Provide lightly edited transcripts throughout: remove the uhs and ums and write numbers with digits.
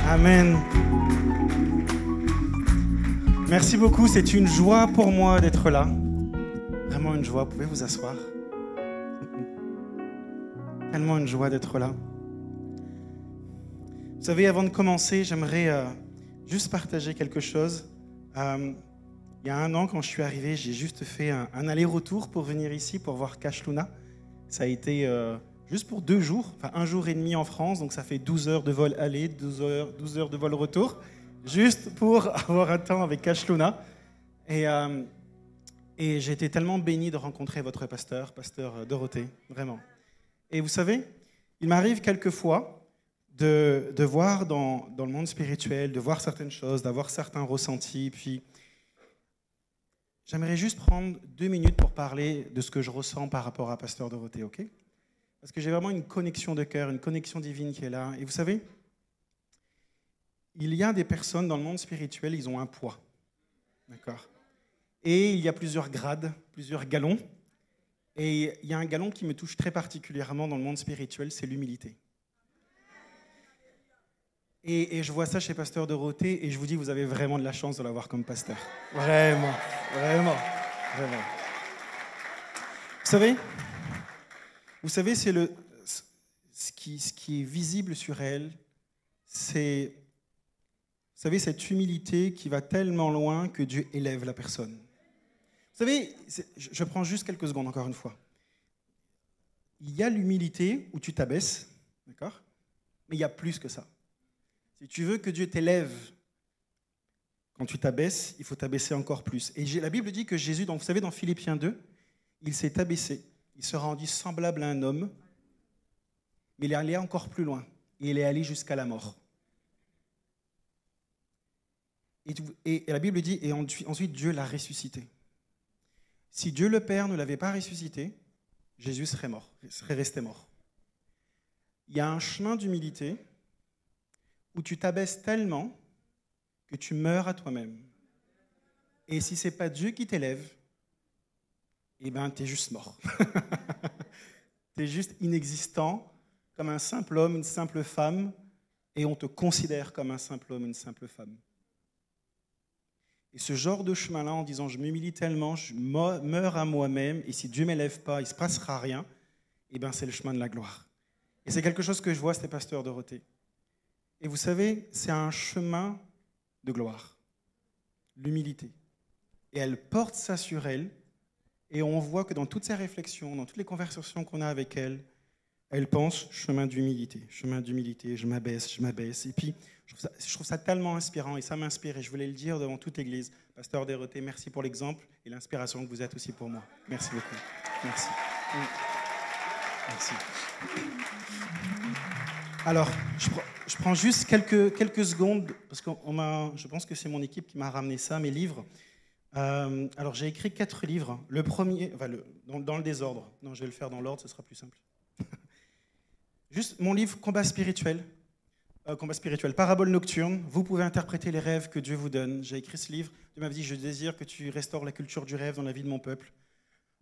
Amen. Merci beaucoup, c'est une joie pour moi d'être là. Vraiment une joie, vous pouvez vous asseoir. Tellement une joie d'être là. Vous savez, avant de commencer, j'aimerais juste partager quelque chose. Il y a un an, quand je suis arrivé, j'ai juste fait un aller-retour pour venir ici, pour voir Cash Luna. Ça a été juste pour 2 jours, enfin 1 jour et demi en France, donc ça fait 12 heures de vol aller, 12 heures de vol retour, juste pour avoir un temps avec Cash Luna. Et j'ai été tellement béni de rencontrer votre pasteur Dorothée, vraiment. Et vous savez, il m'arrive quelquefois de voir dans le monde spirituel, de voir certaines choses, d'avoir certains ressentis, puis j'aimerais juste prendre 2 minutes pour parler de ce que je ressens par rapport à pasteur Dorothée, ok? Parce que j'ai vraiment une connexion de cœur, une connexion divine qui est là. Et vous savez, il y a des personnes dans le monde spirituel, ils ont un poids, d'accord? Et il y a plusieurs grades, plusieurs galons. Et il y a un galon qui me touche très particulièrement dans le monde spirituel, c'est l'humilité. Et je vois ça chez pasteur Dorothée, et je vous dis, vous avez vraiment de la chance de l'avoir comme pasteur. Vraiment, vraiment, vraiment. Vous savez, c'est ce qui est visible sur elle, c'est, vous savez, cette humilité qui va tellement loin que Dieu élève la personne. Vous savez, je prends juste quelques secondes, encore une fois. Il y a l'humilité où tu t'abaisses, d'accord? Mais il y a plus que ça. Si tu veux que Dieu t'élève, quand tu t'abaisses, il faut t'abaisser encore plus. Et la Bible dit que Jésus, donc vous savez, dans Philippiens 2, il s'est abaissé, il se rendit semblable à un homme, mais il est allé encore plus loin. Et il est allé jusqu'à la mort. Et la Bible dit, et ensuite Dieu l'a ressuscité. Si Dieu le Père ne l'avait pas ressuscité, Jésus serait mort, serait resté mort. Il y a un chemin d'humilité où tu t'abaisses tellement que tu meurs à toi-même. Et si ce n'est pas Dieu qui t'élève, eh bien, tu es juste mort. Tu es juste inexistant, comme un simple homme, une simple femme, et on te considère comme un simple homme, une simple femme. Et ce genre de chemin-là, en disant je m'humilie tellement, je meurs à moi-même, et si Dieu ne m'élève pas, il ne se passera rien, eh bien, c'est le chemin de la gloire. Et c'est quelque chose que je vois, c'était pasteur Dorothée. Et vous savez, c'est un chemin de gloire, l'humilité. Et elle porte ça sur elle, et on voit que dans toutes ses réflexions, dans toutes les conversations qu'on a avec elle, elle pense chemin d'humilité, je m'abaisse. Et puis, je trouve ça tellement inspirant, et ça m'inspire, et je voulais le dire devant toute l'Église. Pasteur Dorothée, merci pour l'exemple et l'inspiration que vous êtes aussi pour moi. Merci beaucoup. Merci. Merci. Alors, je prends juste quelques secondes, parce que je pense que c'est mon équipe qui m'a ramené ça, mes livres. Alors, j'ai écrit 4 livres. Le premier, dans le désordre. Non, je vais le faire dans l'ordre, ce sera plus simple. Juste mon livre Combat spirituel, Parabole nocturne. Vous pouvez interpréter les rêves que Dieu vous donne. J'ai écrit ce livre. Dieu m'avait dit, je désire que tu restaures la culture du rêve dans la vie de mon peuple.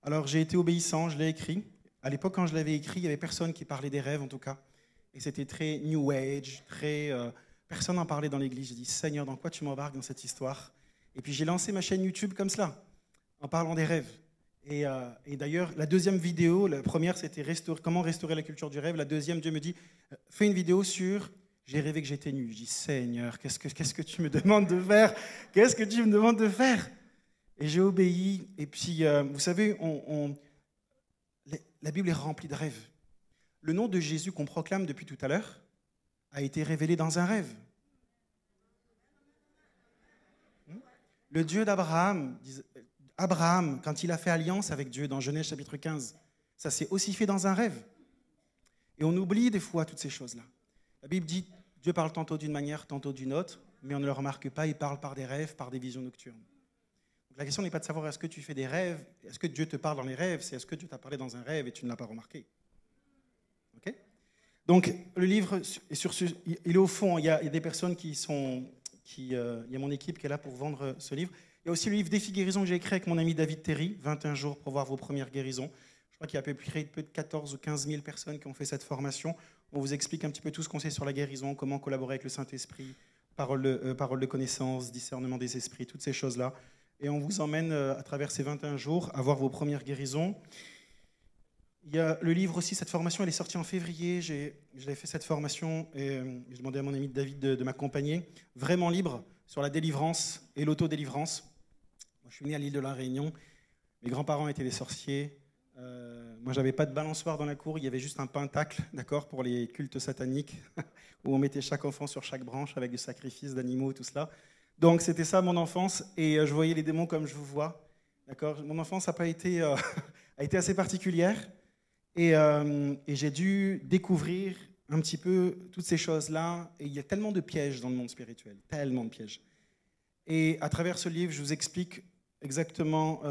Alors, j'ai été obéissant, je l'ai écrit. À l'époque, quand je l'avais écrit, il n'y avait personne qui parlait des rêves, en tout cas. Et c'était très New Age, personne n'en parlait dans l'église. J'ai dit, Seigneur, dans quoi tu m'embarques dans cette histoire? Et puis j'ai lancé ma chaîne YouTube comme cela, en parlant des rêves. Et d'ailleurs, la deuxième vidéo, la première, c'était comment restaurer la culture du rêve. La deuxième, Dieu me dit, fais une vidéo sur j'ai rêvé que j'étais nu. Je dis, Seigneur, qu'est-ce que tu me demandes de faire? Qu'est-ce que tu me demandes de faire? Et j'ai obéi. Et puis, vous savez, la Bible est remplie de rêves. Le nom de Jésus qu'on proclame depuis tout à l'heure a été révélé dans un rêve. Le Dieu d'Abraham, Abraham, quand il a fait alliance avec Dieu dans Genèse chapitre 15, ça s'est aussi fait dans un rêve. Et on oublie des fois toutes ces choses-là. La Bible dit, Dieu parle tantôt d'une manière, tantôt d'une autre, mais on ne le remarque pas, il parle par des rêves, par des visions nocturnes. Donc la question n'est pas de savoir est-ce que tu fais des rêves, est-ce que Dieu te parle dans les rêves, c'est est-ce que Dieu t'a parlé dans un rêve et tu ne l'as pas remarqué. Okay? Donc le livre, il est au fond, il y a des personnes il y a mon équipe qui est là pour vendre ce livre. Il y a aussi le livre Défi guérison que j'ai écrit avec mon ami David Terry, 21 jours pour voir vos premières guérisons. Je crois qu'il y a à peu près 14 ou 15 000 personnes qui ont fait cette formation. On vous explique un petit peu tout ce qu'on sait sur la guérison, comment collaborer avec le Saint-Esprit, parole de connaissance, discernement des esprits, toutes ces choses-là. Et on vous emmène à travers ces 21 jours à voir vos premières guérisons. Il y a le livre aussi, cette formation, elle est sortie en février. J'avais fait cette formation et j'ai demandé à mon ami David de m'accompagner. Vraiment libre sur la délivrance et l'autodélivrance. Moi, je suis né à l'île de la Réunion. Mes grands-parents étaient des sorciers. Moi, j'avais pas de balançoire dans la cour. Il y avait juste un pentacle, d'accord, pour les cultes sataniques, où on mettait chaque enfant sur chaque branche avec du sacrifice d'animaux, tout cela. Donc, c'était ça mon enfance. Et je voyais les démons comme je vous vois. D'accord. Mon enfance n'a pas été, a été assez particulière. Et j'ai dû découvrir un petit peu toutes ces choses-là. Et il y a tellement de pièges dans le monde spirituel, tellement de pièges. Et à travers ce livre, je vous explique exactement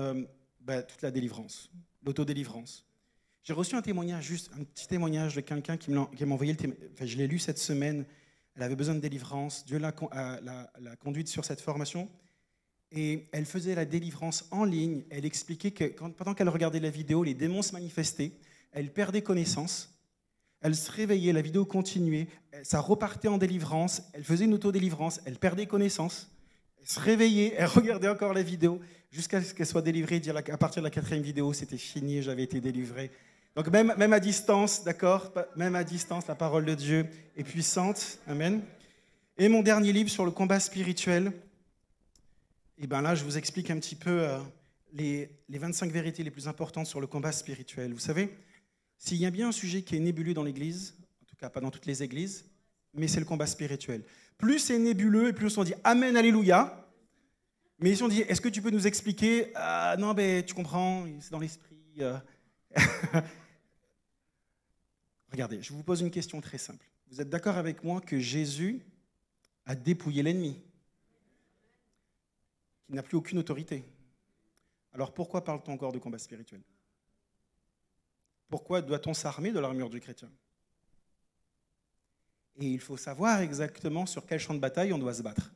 toute la délivrance, l'autodélivrance. J'ai reçu un témoignage, juste un petit témoignage de quelqu'un qui m'a envoyé le témoignage. Enfin, je l'ai lu cette semaine. Elle avait besoin de délivrance. Dieu l'a conduite sur cette formation. Et elle faisait la délivrance en ligne. Elle expliquait que pendant qu'elle regardait la vidéo, les démons se manifestaient. Elle perdait connaissance, elle se réveillait, la vidéo continuait, ça repartait en délivrance, elle faisait une autodélivrance, elle perdait connaissance, elle se réveillait, elle regardait encore la vidéo, jusqu'à ce qu'elle soit délivrée, dire à partir de la 4e vidéo, c'était fini, j'avais été délivré. Donc même à distance, d'accord, même à distance, la parole de Dieu est puissante, amen. Et mon dernier livre sur le combat spirituel, et bien là, je vous explique un petit peu les 25 vérités les plus importantes sur le combat spirituel. Vous savez, s'il y a bien un sujet qui est nébuleux dans l'Église, en tout cas pas dans toutes les églises, mais c'est le combat spirituel. Plus c'est nébuleux et plus on dit « Amen, Alléluia », mais si on dit « Est-ce que tu peux nous expliquer ?»« Non, ben, tu comprends, c'est dans l'esprit. » Regardez, je vous pose une question très simple. Vous êtes d'accord avec moi que Jésus a dépouillé l'ennemi, qu'il n'a plus aucune autorité? Alors pourquoi parle-t-on encore de combat spirituel? Pourquoi doit-on s'armer de l'armure du chrétien? Et il faut savoir exactement sur quel champ de bataille on doit se battre.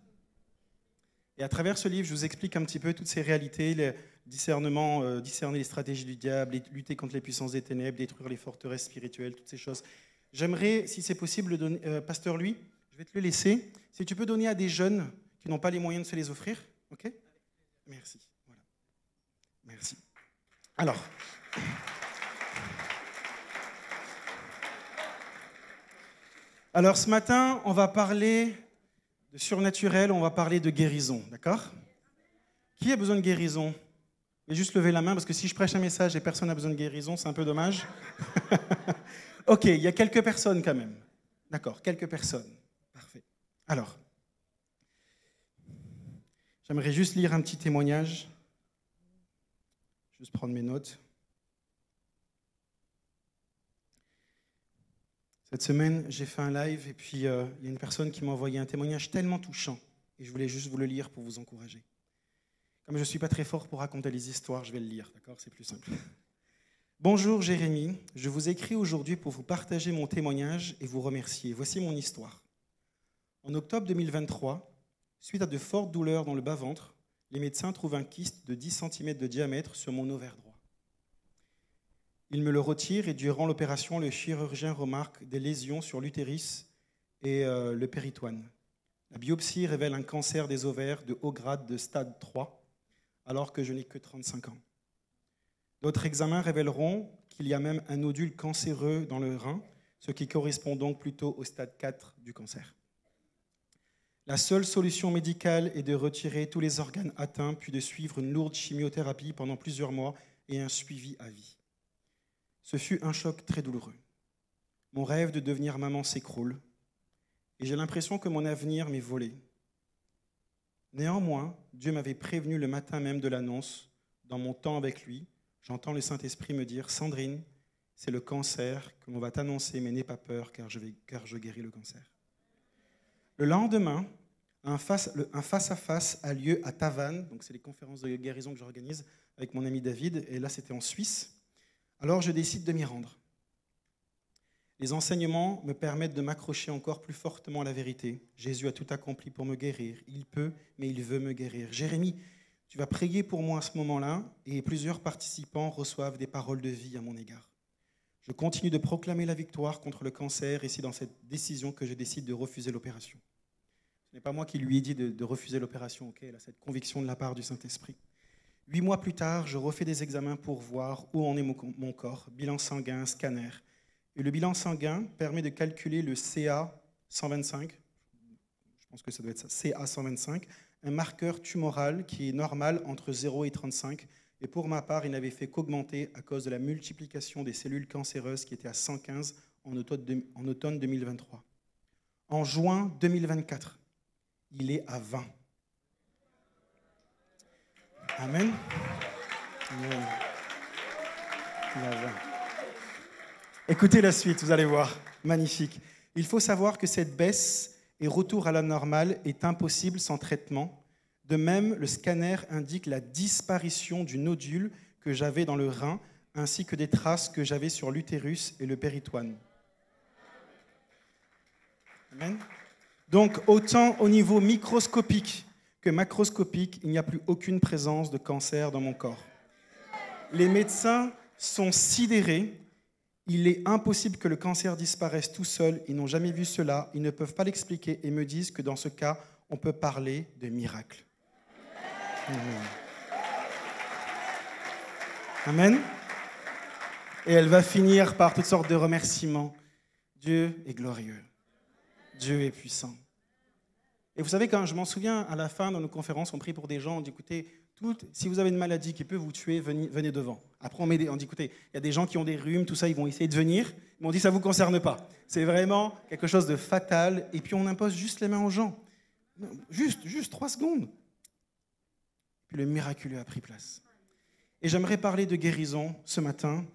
Et à travers ce livre, je vous explique un petit peu toutes ces réalités, le discernement, discerner les stratégies du diable, lutter contre les puissances des ténèbres, détruire les forteresses spirituelles, toutes ces choses. J'aimerais, si c'est possible, donner, Pasteur Louis, je vais te le laisser. Si tu peux donner à des jeunes qui n'ont pas les moyens de se les offrir, ok? Merci. Voilà. Merci. Alors, ce matin, on va parler de surnaturel, on va parler de guérison, d'accord? Qui a besoin de guérison? Je vais juste lever la main, parce que si je prêche un message et personne n'a besoin de guérison, c'est un peu dommage. Ok, il y a quelques personnes quand même. D'accord, quelques personnes. Parfait. Alors, j'aimerais juste lire un petit témoignage. Juste prendre mes notes. Cette semaine, j'ai fait un live et puis il y a une personne qui m'a envoyé un témoignage tellement touchant et je voulais juste vous le lire pour vous encourager. Comme je ne suis pas très fort pour raconter les histoires, je vais le lire, d'accord? C'est plus simple. Bonjour Jérémy, je vous écris aujourd'hui pour vous partager mon témoignage et vous remercier. Voici mon histoire. En octobre 2023, suite à de fortes douleurs dans le bas-ventre, les médecins trouvent un kyste de 10 cm de diamètre sur mon ovaire droit. Ils me le retirent et durant l'opération, le chirurgien remarque des lésions sur l'utérus et le péritoine. La biopsie révèle un cancer des ovaires de haut grade de stade 3, alors que je n'ai que 35 ans. D'autres examens révéleront qu'il y a même un nodule cancéreux dans le rein, ce qui correspond donc plutôt au stade 4 du cancer. La seule solution médicale est de retirer tous les organes atteints, puis de suivre une lourde chimiothérapie pendant plusieurs mois et un suivi à vie. Ce fut un choc très douloureux. Mon rêve de devenir maman s'écroule et j'ai l'impression que mon avenir m'est volé. Néanmoins, Dieu m'avait prévenu le matin même de l'annonce. Dans mon temps avec lui, j'entends le Saint-Esprit me dire « Sandrine, c'est le cancer que l'on va t'annoncer, mais n'aie pas peur car je guéris le cancer. » Le lendemain, un face-à-face a lieu à Tavannes, donc c'est les conférences de guérison que j'organise avec mon ami David, et là c'était en Suisse. Alors je décide de m'y rendre. Les enseignements me permettent de m'accrocher encore plus fortement à la vérité. Jésus a tout accompli pour me guérir. Il peut, mais il veut me guérir. Jérémie, Tu vas prier pour moi à ce moment-là et plusieurs participants reçoivent des paroles de vie à mon égard. Je continue de proclamer la victoire contre le cancer et c'est dans cette décision que je décide de refuser l'opération. Ce n'est pas moi qui lui ai dit de refuser l'opération, ok? Elle a cette conviction de la part du Saint-Esprit. 8 mois plus tard, je refais des examens pour voir où en est mon corps, bilan sanguin, scanner. Et le bilan sanguin permet de calculer le CA 125, je pense que ça doit être ça, CA 125, un marqueur tumoral qui est normal entre 0 et 35. Et pour ma part, il n'avait fait qu'augmenter à cause de la multiplication des cellules cancéreuses qui étaient à 115 en automne 2023. En juin 2024, il est à 20. Amen. Amen. Il est à 20. Écoutez la suite, vous allez voir. Magnifique. Il faut savoir que cette baisse et retour à la normale est impossible sans traitement. De même, le scanner indique la disparition du nodule que j'avais dans le rein, ainsi que des traces que j'avais sur l'utérus et le péritoine. Amen. Donc, autant au niveau microscopique que macroscopique, il n'y a plus aucune présence de cancer dans mon corps. Les médecins sont sidérés. Il est impossible que le cancer disparaisse tout seul. Ils n'ont jamais vu cela. Ils ne peuvent pas l'expliquer et me disent que dans ce cas, on peut parler de miracle. Amen. Et elle va finir par toutes sortes de remerciements. Dieu est glorieux. Dieu est puissant. Et vous savez, quand je m'en souviens, à la fin, dans nos conférences, on prie pour des gens, on dit, écoutez, si vous avez une maladie qui peut vous tuer, venez devant. Après, on dit, écoutez, il y a des gens qui ont des rhumes, tout ça, ils vont essayer de venir, mais on dit, ça ne vous concerne pas. C'est vraiment quelque chose de fatal, et puis on impose juste les mains aux gens. Juste 3 secondes. Puis le miraculeux a pris place. Et j'aimerais parler de guérison ce matin.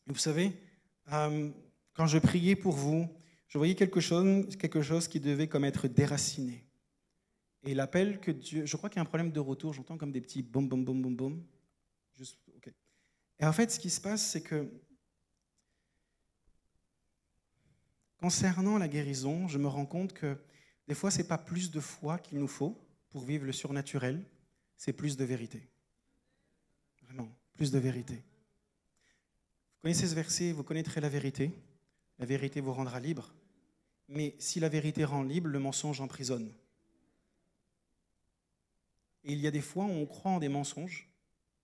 Vous savez, quand je priais pour vous, je voyais quelque chose qui devait comme être déraciné. Et l'appel que Dieu... Je crois qu'il y a un problème de retour. J'entends comme des petits boum, boum, boum, boum, boum. Juste, ok. Et en fait, ce qui se passe, c'est que concernant la guérison, je me rends compte que des fois, ce n'est pas plus de foi qu'il nous faut pour vivre le surnaturel, c'est plus de vérité. Vraiment, plus de vérité. Vous connaissez ce verset, vous connaîtrez la vérité vous rendra libre. Mais si la vérité rend libre, le mensonge emprisonne. Et il y a des fois où on croit en des mensonges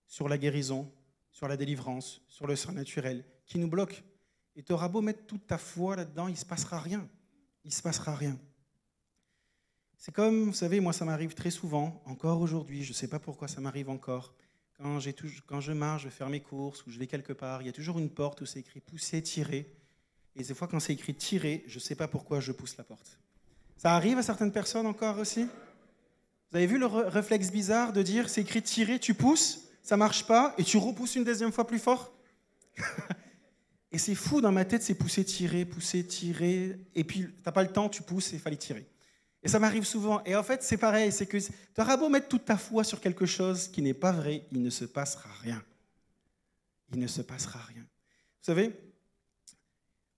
sur la guérison, sur la délivrance, sur le surnaturel, qui nous bloquent. Et tu auras beau mettre toute ta foi là-dedans, il ne se passera rien. Il ne se passera rien. C'est comme, vous savez, moi ça m'arrive très souvent, encore aujourd'hui, je ne sais pas pourquoi ça m'arrive encore. Quand je marche, je vais faire mes courses ou je vais quelque part, il y a toujours une porte où c'est écrit « pousser, tirer ». Et des fois, quand c'est écrit « tirer », je ne sais pas pourquoi je pousse la porte. Ça arrive à certaines personnes encore aussi? Vous avez vu le réflexe bizarre de dire c'est écrit tirer, tu pousses, ça marche pas, et tu repousses une deuxième fois plus fort? Et c'est fou, dans ma tête, c'est pousser, tirer, et puis t'as pas le temps, tu pousses et il fallait tirer. Et ça m'arrive souvent. Et en fait, c'est pareil, c'est que tu auras beau mettre toute ta foi sur quelque chose qui n'est pas vrai, il ne se passera rien. Il ne se passera rien. Vous savez,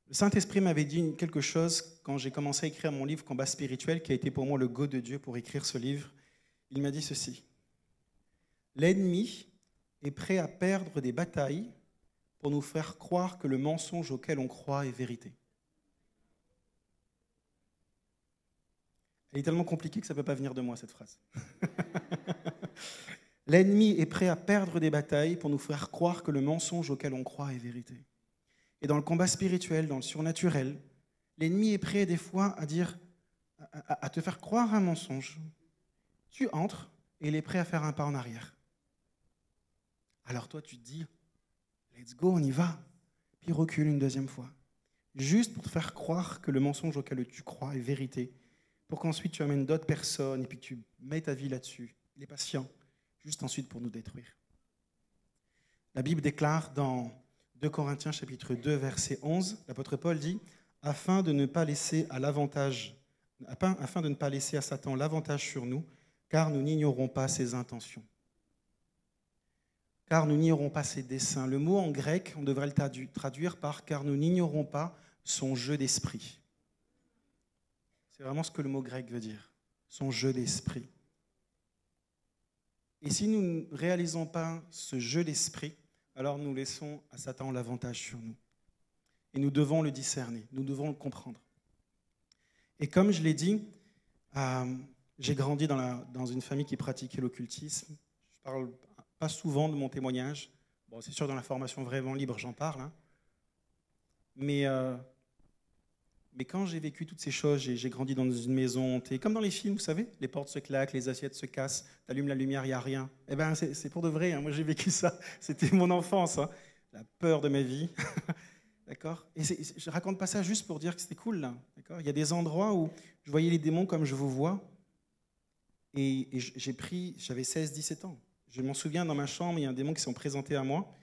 le Saint-Esprit m'avait dit quelque chose quand j'ai commencé à écrire mon livre Combat spirituel, qui a été pour moi le go de Dieu pour écrire ce livre. Il m'a dit ceci. L'ennemi est prêt à perdre des batailles pour nous faire croire que le mensonge auquel on croit est vérité. Elle est tellement compliquée que ça ne peut pas venir de moi, cette phrase. L'ennemi est prêt à perdre des batailles pour nous faire croire que le mensonge auquel on croit est vérité. Et dans le combat spirituel, dans le surnaturel, l'ennemi est prêt des fois à te faire croire un mensonge. Tu entres et il est prêt à faire un pas en arrière. Alors toi, tu te dis, let's go, on y va. Puis recule une deuxième fois. Juste pour te faire croire que le mensonge auquel tu crois est vérité. Pour qu'ensuite tu amènes d'autres personnes et puis tu mets ta vie là-dessus. Il est patient, juste ensuite pour nous détruire. La Bible déclare dans 2 Corinthiens chapitre 2, verset 11, l'apôtre Paul dit « afin de ne pas laisser à Satan l'avantage sur nous, car nous n'ignorons pas ses intentions. » Car nous n'ignorons pas ses desseins. Le mot en grec, on devrait le traduire par « car nous n'ignorons pas son jeu d'esprit ». C'est vraiment ce que le mot grec veut dire, son jeu d'esprit. Et si nous ne réalisons pas ce jeu d'esprit, alors nous laissons à Satan l'avantage sur nous. Et nous devons le discerner, nous devons le comprendre. Et comme je l'ai dit, j'ai grandi dans une famille qui pratiquait l'occultisme. Je parle pas souvent de mon témoignage. Bon, c'est sûr, dans la formation Vraiment Libre, j'en parle. Hein. Mais quand j'ai vécu toutes ces choses, j'ai grandi dans une maison hantée, comme dans les films, vous savez, les portes se claquent, les assiettes se cassent, t'allumes la lumière, il n'y a rien. Eh bien, c'est pour de vrai, hein. Moi j'ai vécu ça, c'était mon enfance, hein. La peur de ma vie. D'accord. Et je raconte pas ça juste pour dire que c'était cool, là. D'accord. Il y a des endroits où je voyais les démons comme je vous vois, et j'avais 16-17 ans. Je m'en souviens, dans ma chambre, il y a un démon qui s'est présenté à moi.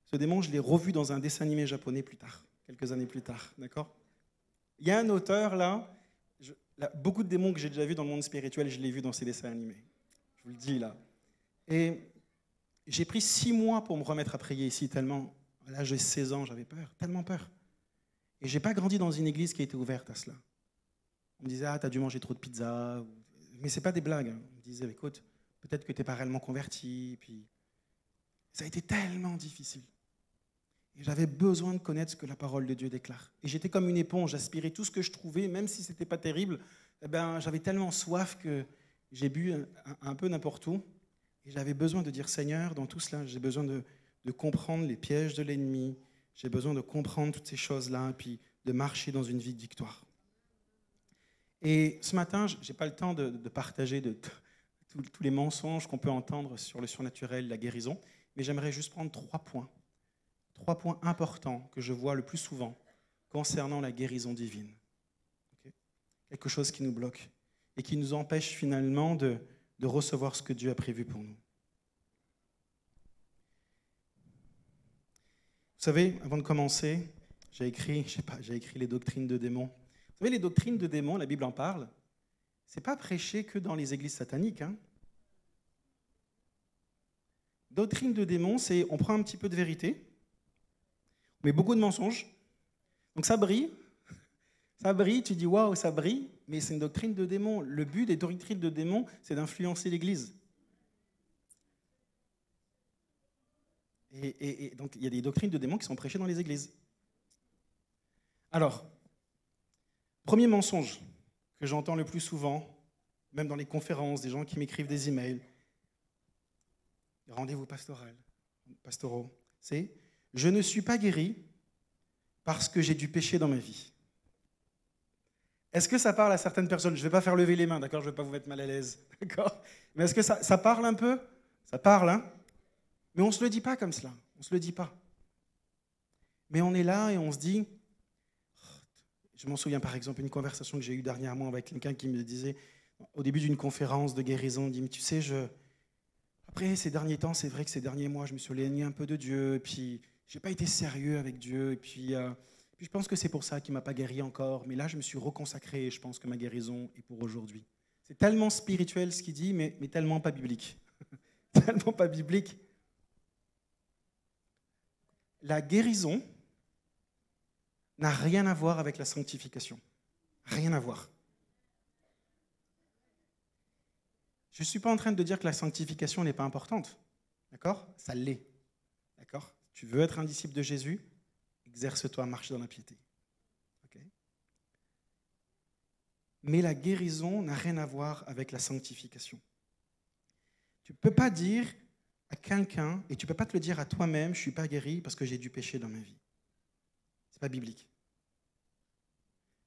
Ce démon, je l'ai revu dans un dessin animé japonais plus tard, quelques années plus tard. D'accord. Il y a un auteur, là, beaucoup de démons que j'ai déjà vus dans le monde spirituel, je l'ai vu dans ces dessins animés. Je vous le dis, là. Et j'ai pris 6 mois pour me remettre à prier ici, tellement, à l'âge de 16 ans, j'avais peur, tellement peur. Et je n'ai pas grandi dans une église qui était ouverte à cela. On me disait, ah, t'as dû manger trop de pizza. Mais ce n'est pas des blagues. Hein. On me disait, écoute, peut-être que tu n'es pas réellement converti. Puis ça a été tellement difficile. Et j'avais besoin de connaître ce que la parole de Dieu déclare. Et j'étais comme une éponge, j'aspirais tout ce que je trouvais, même si ce n'était pas terrible. Eh ben, j'avais tellement soif que j'ai bu un peu n'importe où. Et j'avais besoin de dire, Seigneur, dans tout cela, j'ai besoin de comprendre les pièges de l'ennemi. J'ai besoin de comprendre toutes ces choses-là, et puis de marcher dans une vie de victoire. Et ce matin, je n'ai pas le temps de partager tous les mensonges qu'on peut entendre sur le surnaturel, la guérison, mais j'aimerais juste prendre 3 points. 3 points importants que je vois le plus souvent concernant la guérison divine. Okay. Quelque chose qui nous bloque et qui nous empêche finalement de recevoir ce que Dieu a prévu pour nous. Vous savez, avant de commencer, j'ai écrit les doctrines de démons. Vous savez, les doctrines de démons, la Bible en parle, ce n'est pas prêché que dans les églises sataniques. Hein. Doctrine de démons, c'est on prend un petit peu de vérité, mais beaucoup de mensonges. Donc ça brille, tu dis waouh, ça brille, mais c'est une doctrine de démon. Le but des doctrines de démons, c'est d'influencer l'Église. Et donc il y a des doctrines de démons qui sont prêchées dans les églises. Alors, premier mensonge que j'entends le plus souvent, même dans les conférences, des gens qui m'écrivent des emails, des rendez-vous pastoraux, c'est « Je ne suis pas guéri parce que j'ai du péché dans ma vie ». Est-ce que ça parle à certaines personnes? Je ne vais pas faire lever les mains, d'accord? Je ne vais pas vous mettre mal à l'aise, d'accord? Mais est-ce que ça parle un peu? Ça parle, hein? Mais on ne se le dit pas comme cela, on ne se le dit pas. Mais on est là et on se dit... Je m'en souviens par exemple une conversation que j'ai eue dernièrement avec quelqu'un qui me disait, au début d'une conférence de guérison, il dit « Mais tu sais, après ces derniers temps, c'est vrai que ces derniers mois, je me suis éloigné un peu de Dieu, et puis je n'ai pas été sérieux avec Dieu, et puis je pense que c'est pour ça qu'il ne m'a pas guéri encore, mais là, je me suis reconsacré, et je pense que ma guérison est pour aujourd'hui. » C'est tellement spirituel ce qu'il dit, mais tellement pas biblique. Tellement pas biblique. La guérison n'a rien à voir avec la sanctification. Rien à voir. Je ne suis pas en train de dire que la sanctification n'est pas importante. D'accord? Ça l'est. D'accord? Tu veux être un disciple de Jésus? Exerce-toi, marche dans la piété. Okay? Mais la guérison n'a rien à voir avec la sanctification. Tu ne peux pas dire à quelqu'un, et tu ne peux pas te le dire à toi-même, je ne suis pas guéri parce que j'ai du péché dans ma vie. Ce n'est pas biblique.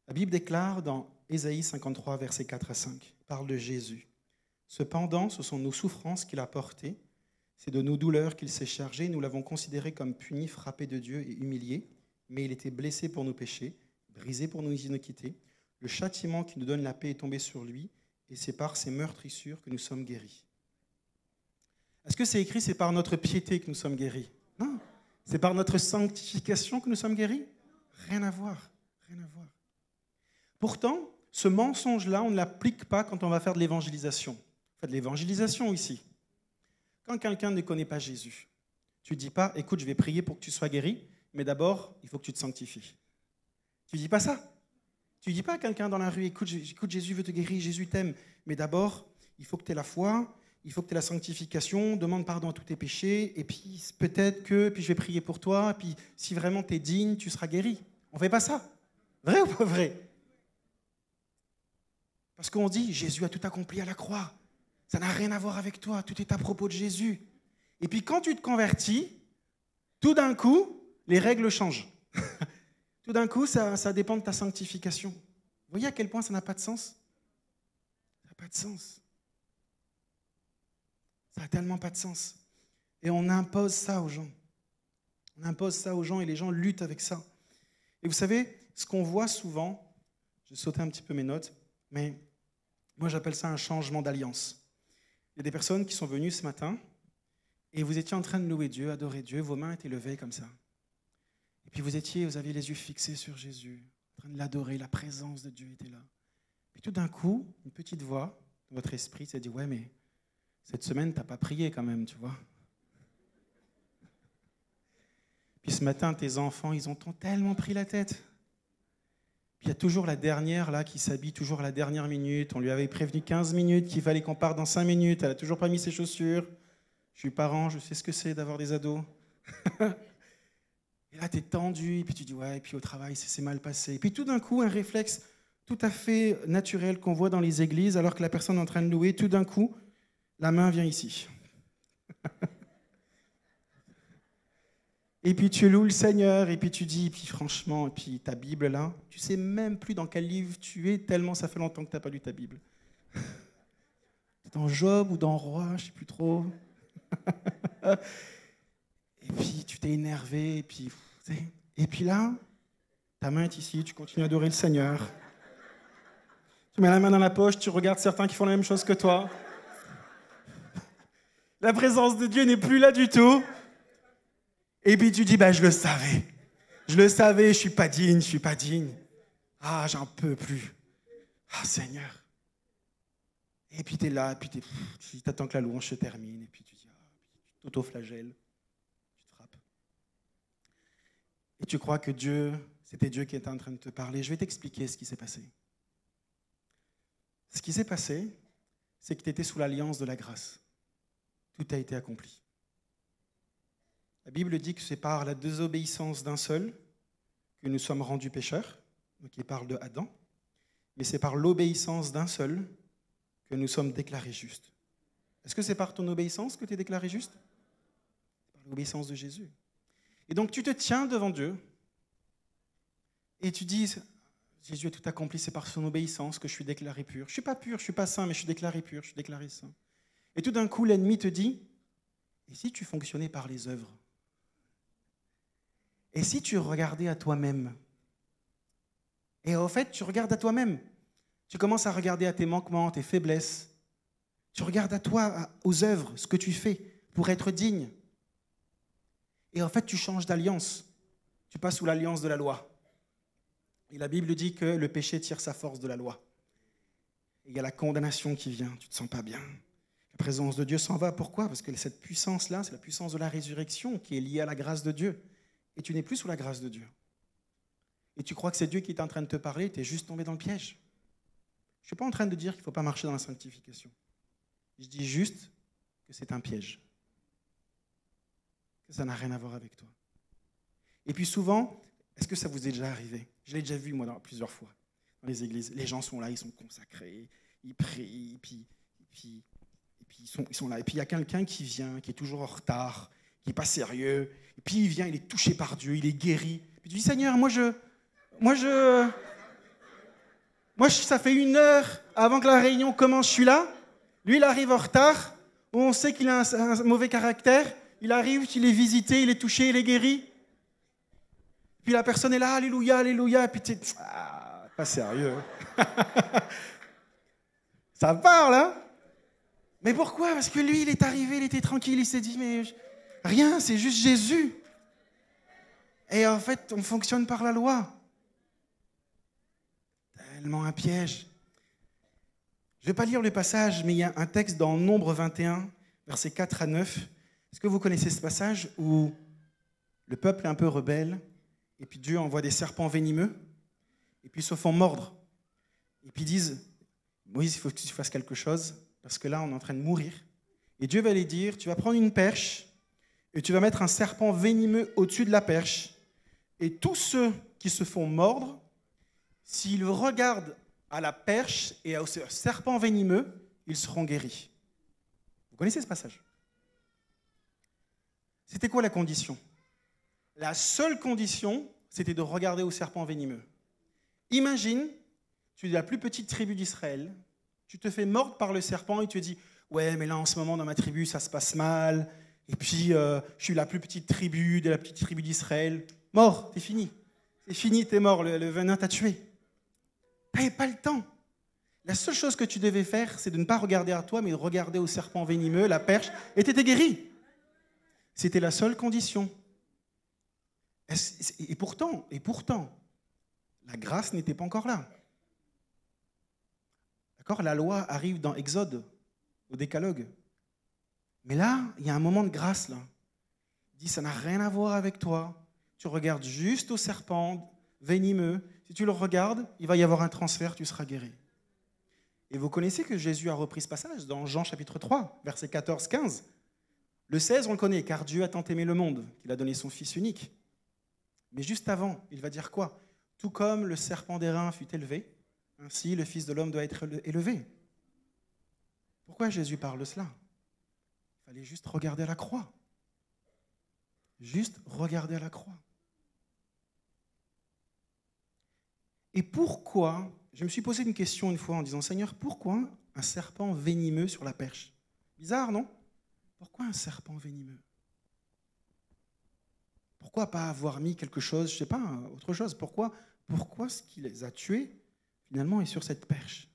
La Bible déclare dans Ésaïe 53, versets 4 à 5, parle de Jésus. « Cependant, ce sont nos souffrances qu'il a portées, c'est de nos douleurs qu'il s'est chargé, nous l'avons considéré comme puni, frappé de Dieu et humilié, mais il était blessé pour nos péchés, brisé pour nos iniquités. Le châtiment qui nous donne la paix est tombé sur lui, et c'est par ses meurtrissures que nous sommes guéris. » Est-ce que c'est écrit, c'est par notre piété que nous sommes guéris? Non. C'est par notre sanctification que nous sommes guéris? Rien à voir. Rien à voir. Pourtant, ce mensonge-là, on ne l'applique pas quand on va faire de l'évangélisation. On fait de l'évangélisation ici. Quand quelqu'un ne connaît pas Jésus, tu ne dis pas, écoute, je vais prier pour que tu sois guéri, mais d'abord, il faut que tu te sanctifies. Tu ne dis pas ça. Tu ne dis pas à quelqu'un dans la rue, écoute, Jésus veut te guérir, Jésus t'aime, mais d'abord, il faut que tu aies la foi, il faut que tu aies la sanctification, demande pardon à tous tes péchés, et puis peut-être que, puis je vais prier pour toi, et puis si vraiment tu es digne, tu seras guéri. On ne fait pas ça. Vrai ou pas vrai? Parce qu'on dit, Jésus a tout accompli à la croix. Ça n'a rien à voir avec toi, tout est à propos de Jésus. Et puis quand tu te convertis, tout d'un coup, les règles changent. Tout d'un coup, ça dépend de ta sanctification. Vous voyez à quel point ça n'a pas de sens? Ça n'a pas de sens. Ça n'a tellement pas de sens. Et on impose ça aux gens. On impose ça aux gens et les gens luttent avec ça. Et vous savez, ce qu'on voit souvent, je vais sauter un petit peu mes notes, mais moi j'appelle ça un changement d'alliance. Il y a des personnes qui sont venues ce matin et vous étiez en train de louer Dieu, adorer Dieu, vos mains étaient levées comme ça. Et puis vous aviez les yeux fixés sur Jésus, en train de l'adorer, la présence de Dieu était là. Puis tout d'un coup, une petite voix dans votre esprit s'est dit, ouais, mais cette semaine, tu n'as pas prié quand même, tu vois. Puis ce matin, tes enfants, ils ont tellement pris la tête. Puis il y a toujours la dernière là qui s'habille toujours à la dernière minute. On lui avait prévenu 15 minutes qu'il fallait qu'on parte dans 5 minutes. Elle n'a toujours pas mis ses chaussures. Je suis parent, je sais ce que c'est d'avoir des ados. Et là, tu es tendu, et puis tu dis, ouais, et puis au travail, c'est mal passé. Et puis tout d'un coup, un réflexe tout à fait naturel qu'on voit dans les églises, alors que la personne est en train de louer, tout d'un coup, la main vient ici. Et puis tu loues le Seigneur, et puis tu dis, et puis franchement, et puis ta Bible là, tu sais même plus dans quel livre tu es, tellement ça fait longtemps que tu n'as pas lu ta Bible. C'est dans Job ou dans Roi, je ne sais plus trop. Et puis tu t'es énervé, et puis là, ta main est ici, tu continues à adorer le Seigneur. Tu mets la main dans la poche, tu regardes certains qui font la même chose que toi. La présence de Dieu n'est plus là du tout. Et puis tu dis, je le savais, je suis pas digne. Ah, j'en peux plus. Ah, Seigneur. Et puis tu es là, puis tu attends que la louange se termine, et puis tu dis, tu t'auto-flagelles, tu te frappes. Et tu crois que c'était Dieu qui était en train de te parler. Je vais t'expliquer ce qui s'est passé. Ce qui s'est passé, c'est que tu étais sous l'alliance de la grâce. Tout a été accompli. La Bible dit que c'est par la désobéissance d'un seul que nous sommes rendus pécheurs, donc il parle de Adam, mais c'est par l'obéissance d'un seul que nous sommes déclarés justes. Est-ce que c'est par ton obéissance que tu es déclaré juste? C'est par l'obéissance de Jésus. Et donc tu te tiens devant Dieu et tu dis, Jésus a tout accompli, c'est par son obéissance que je suis déclaré pur. Je ne suis pas pur, je ne suis pas saint, mais je suis déclaré pur, je suis déclaré saint. Et tout d'un coup, l'ennemi te dit, et si tu fonctionnais par les œuvres? Et si tu regardais à toi-même? Et en fait, tu regardes à toi-même. Tu commences à regarder à tes manquements, tes faiblesses. Tu regardes à toi, aux œuvres, ce que tu fais pour être digne. Et en fait, tu changes d'alliance. Tu passes sous l'alliance de la loi. Et la Bible dit que le péché tire sa force de la loi. Et il y a la condamnation qui vient, tu ne te sens pas bien. La présence de Dieu s'en va. Pourquoi? Parce que cette puissance-là, c'est la puissance de la résurrection qui est liée à la grâce de Dieu. Et tu n'es plus sous la grâce de Dieu. Et tu crois que c'est Dieu qui est en train de te parler, tu es juste tombé dans le piège. Je ne suis pas en train de dire qu'il ne faut pas marcher dans la sanctification. Je dis juste que c'est un piège. Que ça n'a rien à voir avec toi. Et puis souvent, est-ce que ça vous est déjà arrivé? Je l'ai déjà vu, moi, plusieurs fois, dans les églises. Les gens sont là, ils sont consacrés, ils prient, puis ils sont là. Et puis il y a quelqu'un qui vient, qui est toujours en retard, qui n'est pas sérieux. Et puis il vient, il est touché par Dieu, il est guéri. Puis tu dis, Seigneur, moi, ça fait 1 heure avant que la réunion commence, je suis là. Lui, il arrive en retard. On sait qu'il a un mauvais caractère. Il arrive, il est visité, il est touché, il est guéri. Puis la personne est là, alléluia, alléluia. Et puis tu es, pas sérieux. Ça parle, hein? Mais pourquoi? Parce que lui, il est arrivé, il était tranquille, il s'est dit, mais rien, c'est juste Jésus. Et en fait, on fonctionne par la loi. Tellement un piège. Je ne vais pas lire le passage, mais il y a un texte dans Nombre 21, versets 4 à 9. Est-ce que vous connaissez ce passage où le peuple est un peu rebelle, et puis Dieu envoie des serpents venimeux, et puis ils se font mordre. Et puis ils disent, Moïse, il faut que tu fasses quelque chose, parce que là, on est en train de mourir. Et Dieu va aller dire, tu vas prendre une perche et tu vas mettre un serpent venimeux au-dessus de la perche. Et tous ceux qui se font mordre, s'ils regardent à la perche et au serpent venimeux, ils seront guéris. Vous connaissez ce passage? C'était quoi la condition? La seule condition, c'était de regarder au serpent venimeux. Imagine, tu es de la plus petite tribu d'Israël, tu te fais mordre par le serpent et tu te dis « Ouais, mais là, en ce moment, dans ma tribu, ça se passe mal. Et puis, je suis la plus petite tribu de la petite tribu d'Israël. Mort, t'es fini. C'est fini, t'es mort, le venin t'a tué. » Tu n'avais pas le temps. La seule chose que tu devais faire, c'est de ne pas regarder à toi, mais de regarder au serpent venimeux, la perche, et tu étais guéri. C'était la seule condition. Et pourtant, la grâce n'était pas encore là. D'accord? La loi arrive dans Exode, au Décalogue. Mais là, il y a un moment de grâce, là. Il dit, ça n'a rien à voir avec toi. Tu regardes juste au serpent venimeux. Si tu le regardes, il va y avoir un transfert, tu seras guéri. Et vous connaissez que Jésus a repris ce passage dans Jean chapitre 3, versets 14-15. Le 16, on le connaît, car Dieu a tant aimé le monde qu'il a donné son Fils unique. Mais juste avant, il va dire quoi? Tout comme le serpent d'airain fut élevé, ainsi le Fils de l'homme doit être élevé. Pourquoi Jésus parle de cela? Il fallait juste regarder à la croix. Juste regarder à la croix. Et pourquoi, je me suis posé une question une fois en disant, Seigneur, pourquoi un serpent venimeux sur la perche? Bizarre, non? Pourquoi un serpent venimeux? Pourquoi pas avoir mis quelque chose, je ne sais pas, autre chose? Pourquoi ce qui les a tués, finalement, est sur cette perche?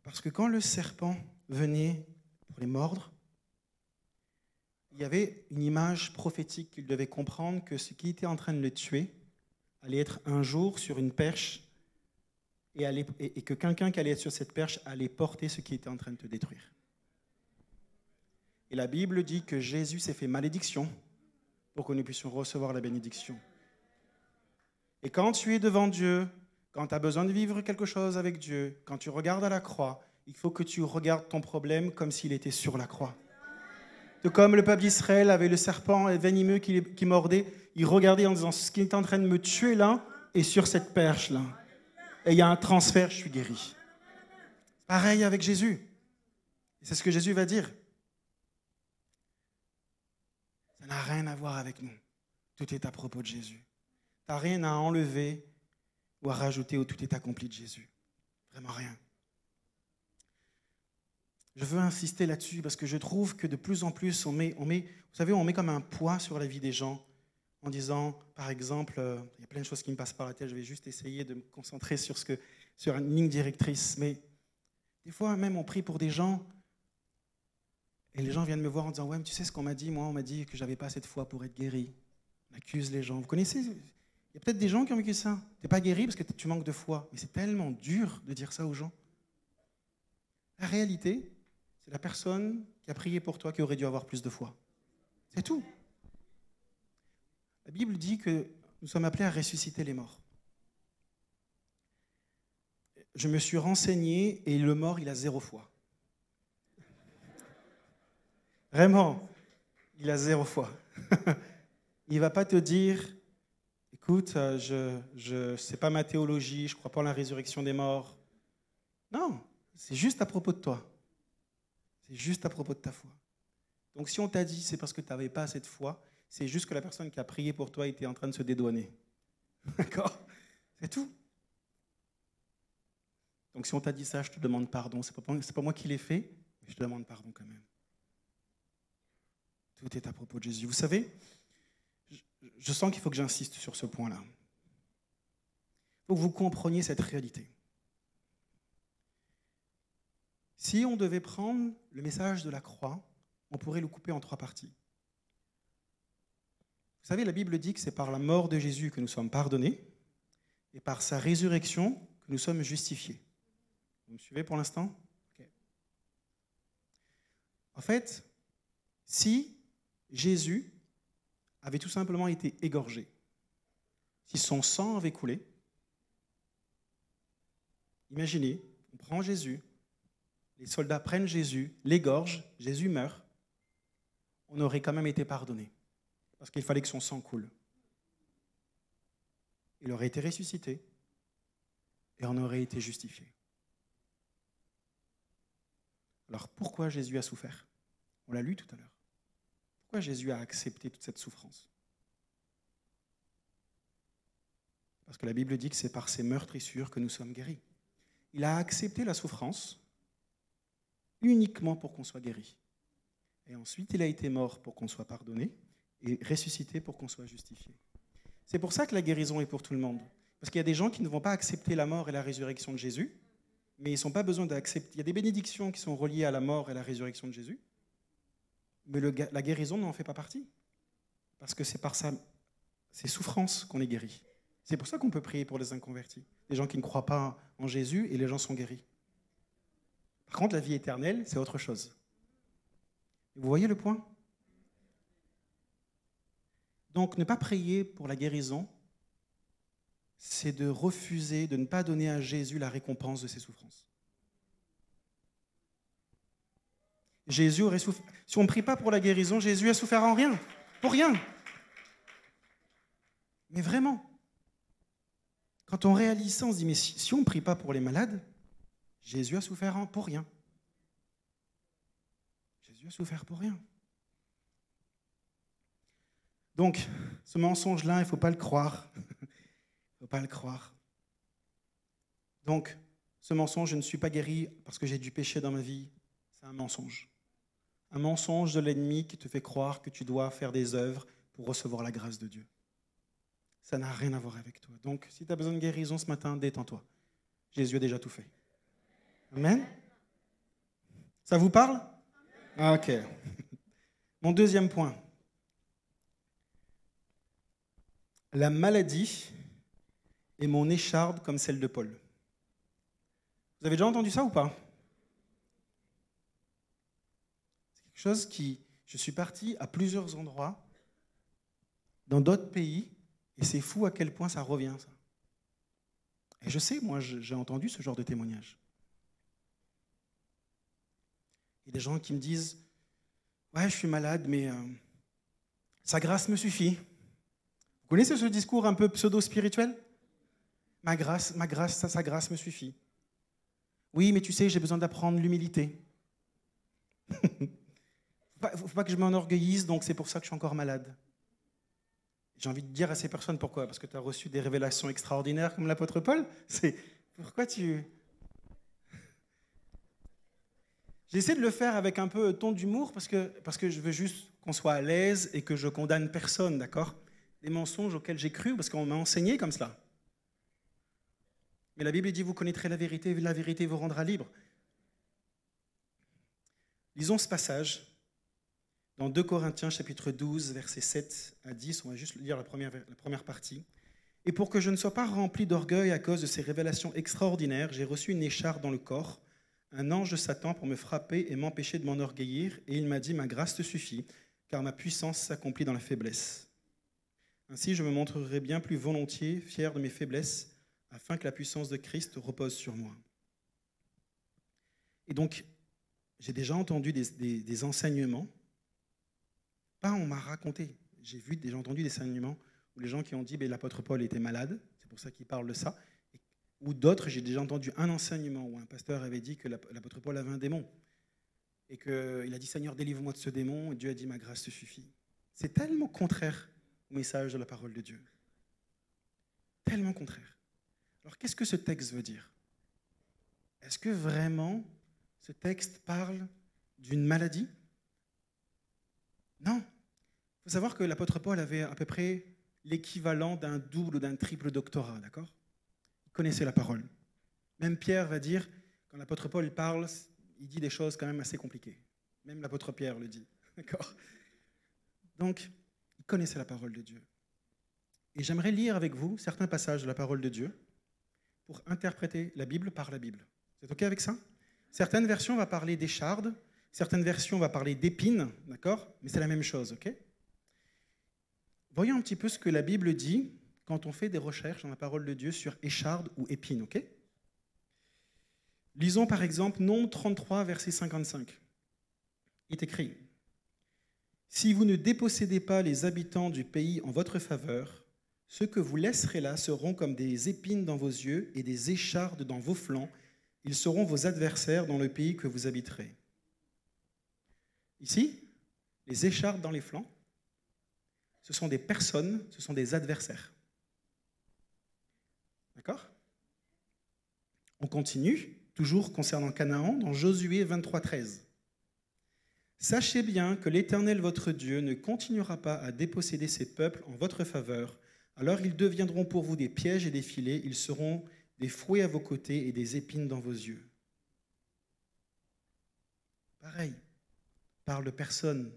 Parce que quand le serpent venait pour les mordre, il y avait une image prophétique qu'il devait comprendre que ce qui était en train de le tuer allait être un jour sur une perche et que quelqu'un qui allait être sur cette perche allait porter ce qui était en train de te détruire. Et la Bible dit que Jésus s'est fait malédiction pour que nous puissions recevoir la bénédiction. Et quand tu es devant Dieu, quand tu as besoin de vivre quelque chose avec Dieu, quand tu regardes à la croix, il faut que tu regardes ton problème comme s'il était sur la croix. Tout comme le peuple d'Israël avait le serpent venimeux qui mordait, il regardait en disant, ce qui est en train de me tuer là est sur cette perche-là. Et il y a un transfert, je suis guéri. Pareil avec Jésus. Et c'est ce que Jésus va dire. Ça n'a rien à voir avec nous. Tout est à propos de Jésus. Tu n'as rien à enlever ou à rajouter au tout est accompli de Jésus. Vraiment rien. Je veux insister là-dessus parce que je trouve que de plus en plus, on met comme un poids sur la vie des gens en disant, par exemple, il y a plein de choses qui me passent par la tête, je vais juste essayer de me concentrer sur une ligne directrice. Mais des fois, même, on prie pour des gens et les gens viennent me voir en disant, ouais, mais tu sais ce qu'on m'a dit? Moi, on m'a dit que je n'avais pas assez de foi pour être guéri. On accuse les gens. Vous connaissez? Il y a peut-être des gens qui ont vécu ça. Tu n'es pas guéri parce que tu manques de foi. Mais c'est tellement dur de dire ça aux gens. La réalité, c'est la personne qui a prié pour toi qui aurait dû avoir plus de foi. C'est tout. La Bible dit que nous sommes appelés à ressusciter les morts. Je me suis renseigné et le mort, il a 0 foi. Vraiment, il a 0 foi. Il ne va pas te dire, écoute, c'est pas ma théologie, je ne crois pas en la résurrection des morts. Non, c'est juste à propos de toi. C'est juste à propos de ta foi. Donc si on t'a dit c'est parce que tu n'avais pas assez de foi, c'est juste que la personne qui a prié pour toi était en train de se dédouaner. D'accord? C'est tout. Donc si on t'a dit ça, je te demande pardon. C'est pas moi qui l'ai fait, mais je te demande pardon quand même. Tout est à propos de Jésus. Vous savez, je sens qu'il faut que j'insiste sur ce point-là. Il faut que vous compreniez cette réalité. Si on devait prendre le message de la croix, on pourrait le couper en 3 parties. Vous savez, la Bible dit que c'est par la mort de Jésus que nous sommes pardonnés et par sa résurrection que nous sommes justifiés. Vous me suivez pour l'instant? Okay. En fait, si Jésus avait tout simplement été égorgé, si son sang avait coulé, imaginez, on prend Jésus, les soldats prennent Jésus, l'égorgent, Jésus meurt, on aurait quand même été pardonné. Parce qu'il fallait que son sang coule. Il aurait été ressuscité et on aurait été justifié. Alors pourquoi Jésus a souffert? On l'a lu tout à l'heure. Pourquoi Jésus a accepté toute cette souffrance? Parce que la Bible dit que c'est par ses meurtrissures que nous sommes guéris. Il a accepté la souffrance uniquement pour qu'on soit guéri. Et ensuite, il a été mort pour qu'on soit pardonné et ressuscité pour qu'on soit justifié. C'est pour ça que la guérison est pour tout le monde. Parce qu'il y a des gens qui ne vont pas accepter la mort et la résurrection de Jésus, mais ils n'ont pas besoin d'accepter. Il y a des bénédictions qui sont reliées à la mort et la résurrection de Jésus, mais la guérison n'en fait pas partie. Parce que c'est par ses souffrances qu'on est guéri. C'est pour ça qu'on peut prier pour les inconvertis, les gens qui ne croient pas en Jésus et les gens sont guéris. Par contre, la vie éternelle, c'est autre chose. Vous voyez le point? Donc, ne pas prier pour la guérison, c'est de refuser, de ne pas donner à Jésus la récompense de ses souffrances. Jésus aurait souffert. Si on ne prie pas pour la guérison, Jésus a souffert en rien, pour rien. Mais vraiment, quand on réalise ça, on se dit, mais si on ne prie pas pour les malades, Jésus a souffert pour rien. Jésus a souffert pour rien. Donc, ce mensonge-là, il ne faut pas le croire. Il ne faut pas le croire. Donc, ce mensonge, je ne suis pas guéri parce que j'ai du péché dans ma vie, c'est un mensonge. Un mensonge de l'ennemi qui te fait croire que tu dois faire des œuvres pour recevoir la grâce de Dieu. Ça n'a rien à voir avec toi. Donc, si tu as besoin de guérison ce matin, détends-toi. Jésus a déjà tout fait. Amen. Ça vous parle? Ok. Mon deuxième point. La maladie est mon écharde comme celle de Paul. Vous avez déjà entendu ça ou pas? C'est quelque chose qui... Je suis parti à plusieurs endroits, dans d'autres pays, et c'est fou à quel point ça revient, ça. Et je sais, moi, j'ai entendu ce genre de témoignage. Il y a des gens qui me disent « Ouais, je suis malade, mais sa grâce me suffit. » Vous connaissez ce discours un peu pseudo-spirituel? Ma grâce, sa grâce me suffit. Oui, mais tu sais, j'ai besoin d'apprendre l'humilité. Faut pas que je m'enorgueillisse, donc c'est pour ça que je suis encore malade. J'ai envie de dire à ces personnes pourquoi? Parce que tu as reçu des révélations extraordinaires comme l'apôtre Paul? C'est pourquoi tu... J'essaie de le faire avec un peu ton d'humour parce que je veux juste qu'on soit à l'aise et que je condamne personne, d'accord? Des mensonges auxquels j'ai cru parce qu'on m'a enseigné comme cela. Mais la Bible dit, vous connaîtrez la vérité vous rendra libre. Lisons ce passage dans 2 Corinthiens chapitre 12, versets 7 à 10. On va juste lire la première partie. « Et pour que je ne sois pas rempli d'orgueil à cause de ces révélations extraordinaires, j'ai reçu une écharpe dans le corps, un ange de Satan pour me frapper et m'empêcher de m'enorgueillir, et il m'a dit, ma grâce te suffit, car ma puissance s'accomplit dans la faiblesse. Ainsi, je me montrerai bien plus volontiers fier de mes faiblesses, afin que la puissance de Christ repose sur moi. » Et donc, j'ai déjà entendu des enseignements. Pas on m'a raconté. J'ai déjà entendu des enseignements où les gens qui ont dit l'apôtre Paul était malade, c'est pour ça qu'il parle de ça. Ou d'autres, j'ai déjà entendu un enseignement où un pasteur avait dit que l'apôtre Paul avait un démon. Et qu'il a dit, Seigneur, délivre-moi de ce démon. Et Dieu a dit, ma grâce te suffit. C'est tellement contraire au message de la parole de Dieu. Tellement contraire. Alors, qu'est-ce que ce texte veut dire? Est-ce que vraiment ce texte parle d'une maladie? Non. Il faut savoir que l'apôtre Paul avait à peu près l'équivalent d'un double ou d'un triple doctorat, d'accord? Il connaissait la parole. Même Pierre va dire, quand l'apôtre Paul parle, il dit des choses quand même assez compliquées. Même l'apôtre Pierre le dit, d'accord? Donc, il connaissait la parole de Dieu. Et j'aimerais lire avec vous certains passages de la parole de Dieu pour interpréter la Bible par la Bible. Vous êtes OK avec ça? Certaines versions vont parler d'écharde, certaines versions vont parler d'épines, d'accord? Mais c'est la même chose, OK? Voyons un petit peu ce que la Bible dit quand on fait des recherches dans la parole de Dieu sur écharde ou épine, OK? Lisons par exemple Nombre 33, verset 55. Il est écrit « Si vous ne dépossédez pas les habitants du pays en votre faveur, ceux que vous laisserez là seront comme des épines dans vos yeux et des échardes dans vos flancs. Ils seront vos adversaires dans le pays que vous habiterez. » Ici, les échardes dans les flancs, ce sont des personnes, ce sont des adversaires. D'accord ? On continue, toujours concernant Canaan, dans Josué 23, 13. « Sachez bien que l'Éternel votre Dieu ne continuera pas à déposséder ses peuples en votre faveur. Alors ils deviendront pour vous des pièges et des filets, ils seront des fouets à vos côtés et des épines dans vos yeux. » Pareil, on parle de personnes,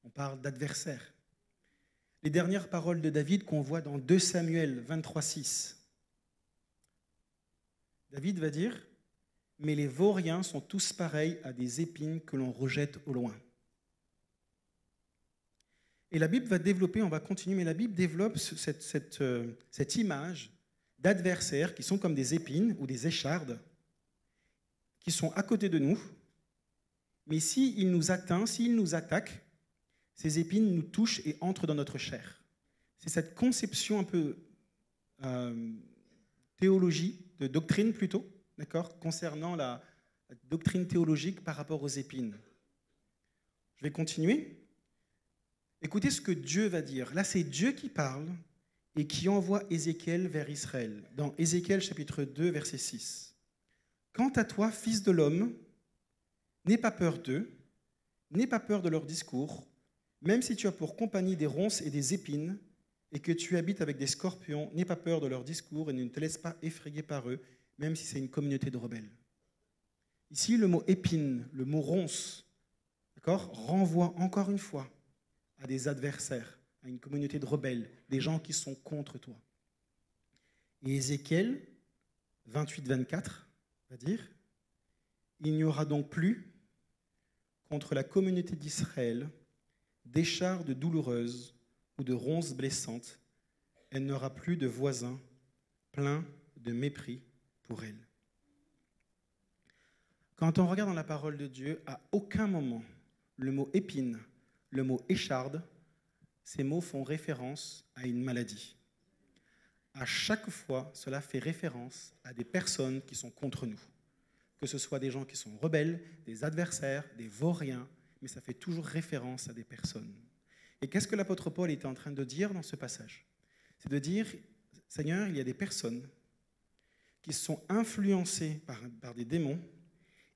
on parle d'adversaires. Les dernières paroles de David qu'on voit dans 2 Samuel 23, 6. David va dire « Mais les vauriens sont tous pareils à des épines que l'on rejette au loin. » Et la Bible va développer, on va continuer, mais la Bible développe cette image d'adversaires qui sont comme des épines ou des échardes, qui sont à côté de nous, mais s'ils nous atteignent, s'ils nous attaquent, ces épines nous touchent et entrent dans notre chair. C'est cette conception un peu théologie, de doctrine plutôt, d'accord, concernant la doctrine théologique par rapport aux épines. Je vais continuer. Écoutez ce que Dieu va dire. Là, c'est Dieu qui parle et qui envoie Ézéchiel vers Israël. Dans Ézéchiel chapitre 2, verset 6. « Quant à toi, fils de l'homme, n'aie pas peur d'eux, n'aie pas peur de leur discours, même si tu as pour compagnie des ronces et des épines, et que tu habites avec des scorpions, n'aie pas peur de leur discours et ne te laisse pas effrayer par eux, même si c'est une communauté de rebelles. » Ici, le mot épine, le mot ronce, d'accord, renvoie encore une fois à des adversaires, à une communauté de rebelles, des gens qui sont contre toi. Et Ézéchiel 28-24 va dire « Il n'y aura donc plus contre la communauté d'Israël d'échardes douloureuses ou de ronces blessantes. Elle n'aura plus de voisins pleins de mépris pour elle. » Quand on regarde dans la parole de Dieu, à aucun moment le mot épine, le mot écharde, ces mots font référence à une maladie. À chaque fois, cela fait référence à des personnes qui sont contre nous. Que ce soit des gens qui sont rebelles, des adversaires, des vauriens, mais ça fait toujours référence à des personnes. Et qu'est-ce que l'apôtre Paul était en train de dire dans ce passage ? C'est de dire, Seigneur, il y a des personnes qui sont influencées par des démons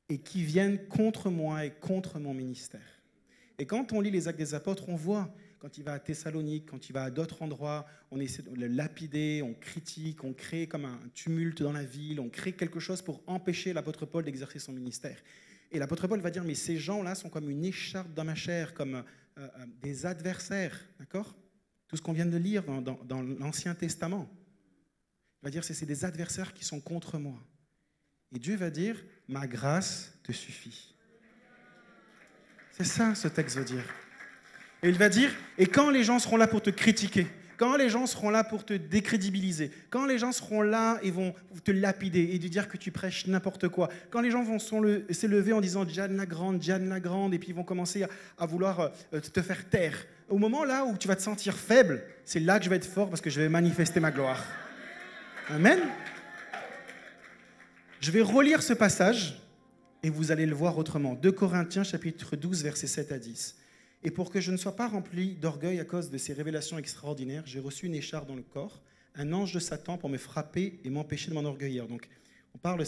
et qui viennent contre moi et contre mon ministère. Et quand on lit les Actes des Apôtres, on voit, quand il va à Thessalonique, quand il va à d'autres endroits, on essaie de le lapider, on critique, on crée comme un tumulte dans la ville, on crée quelque chose pour empêcher l'apôtre Paul d'exercer son ministère. Et l'apôtre Paul va dire, mais ces gens-là sont comme une écharpe dans ma chair, comme des adversaires, d'accord ? Tout ce qu'on vient de lire dans l'Ancien Testament. Il va dire, c'est des adversaires qui sont contre moi. Et Dieu va dire, ma grâce te suffit. C'est ça, ce texte veut dire. Et il va dire, et quand les gens seront là pour te critiquer, quand les gens seront là pour te décrédibiliser, quand les gens seront là et vont te lapider et te dire que tu prêches n'importe quoi, quand les gens vont s'élever en disant Jeanne la Grande, et puis ils vont commencer à vouloir te faire taire, au moment là où tu vas te sentir faible, c'est là que je vais être fort parce que je vais manifester ma gloire. Amen. Je vais relire ce passage et vous allez le voir autrement. 2 Corinthiens chapitre 12, versets 7 à 10. « Et pour que je ne sois pas rempli d'orgueil à cause de ces révélations extraordinaires, j'ai reçu une écharpe dans le corps, un ange de Satan pour me frapper et m'empêcher de m'enorgueillir. » Donc, on parle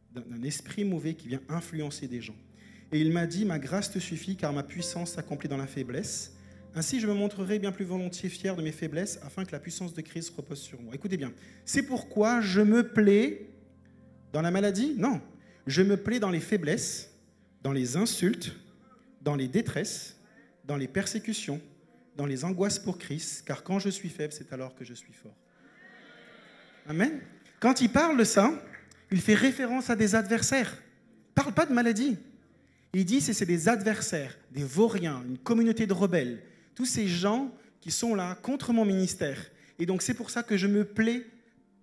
d'un esprit mauvais qui vient influencer des gens. « Et il m'a dit, ma grâce te suffit, car ma puissance s'accomplit dans la faiblesse. Ainsi, je me montrerai bien plus volontiers fier de mes faiblesses, afin que la puissance de Christ repose sur moi. » Écoutez bien, c'est pourquoi je me plais dans la maladie ? Non. Je me plais dans les faiblesses, dans les insultes, dans les détresses, dans les persécutions, dans les angoisses pour Christ, car quand je suis faible, c'est alors que je suis fort. Amen. Quand il parle de ça, il fait référence à des adversaires. Il ne parle pas de maladie. Il dit que c'est des adversaires, des vauriens, une communauté de rebelles, tous ces gens qui sont là contre mon ministère. Et donc c'est pour ça que je me plais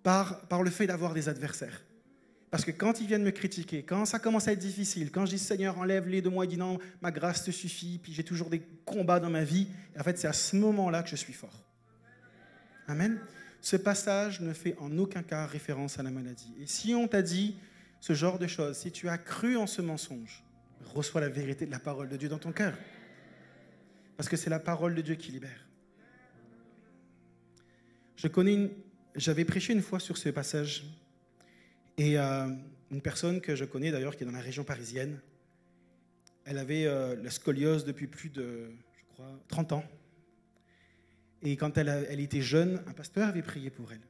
par le fait d'avoir des adversaires. Parce que quand ils viennent me critiquer, quand ça commence à être difficile, quand je dis Seigneur, enlève-les de moi, il dit non, ma grâce te suffit, puis j'ai toujours des combats dans ma vie, et en fait, c'est à ce moment-là que je suis fort. Amen. Ce passage ne fait en aucun cas référence à la maladie. Et si on t'a dit ce genre de choses, si tu as cru en ce mensonge, reçois la vérité de la parole de Dieu dans ton cœur. Parce que c'est la parole de Dieu qui libère. J'avais prêché une fois sur ce passage, et une personne que je connais d'ailleurs, qui est dans la région parisienne, elle avait la scoliose depuis plus de, je crois, 30 ans. Et quand elle était jeune, un pasteur avait prié pour elle.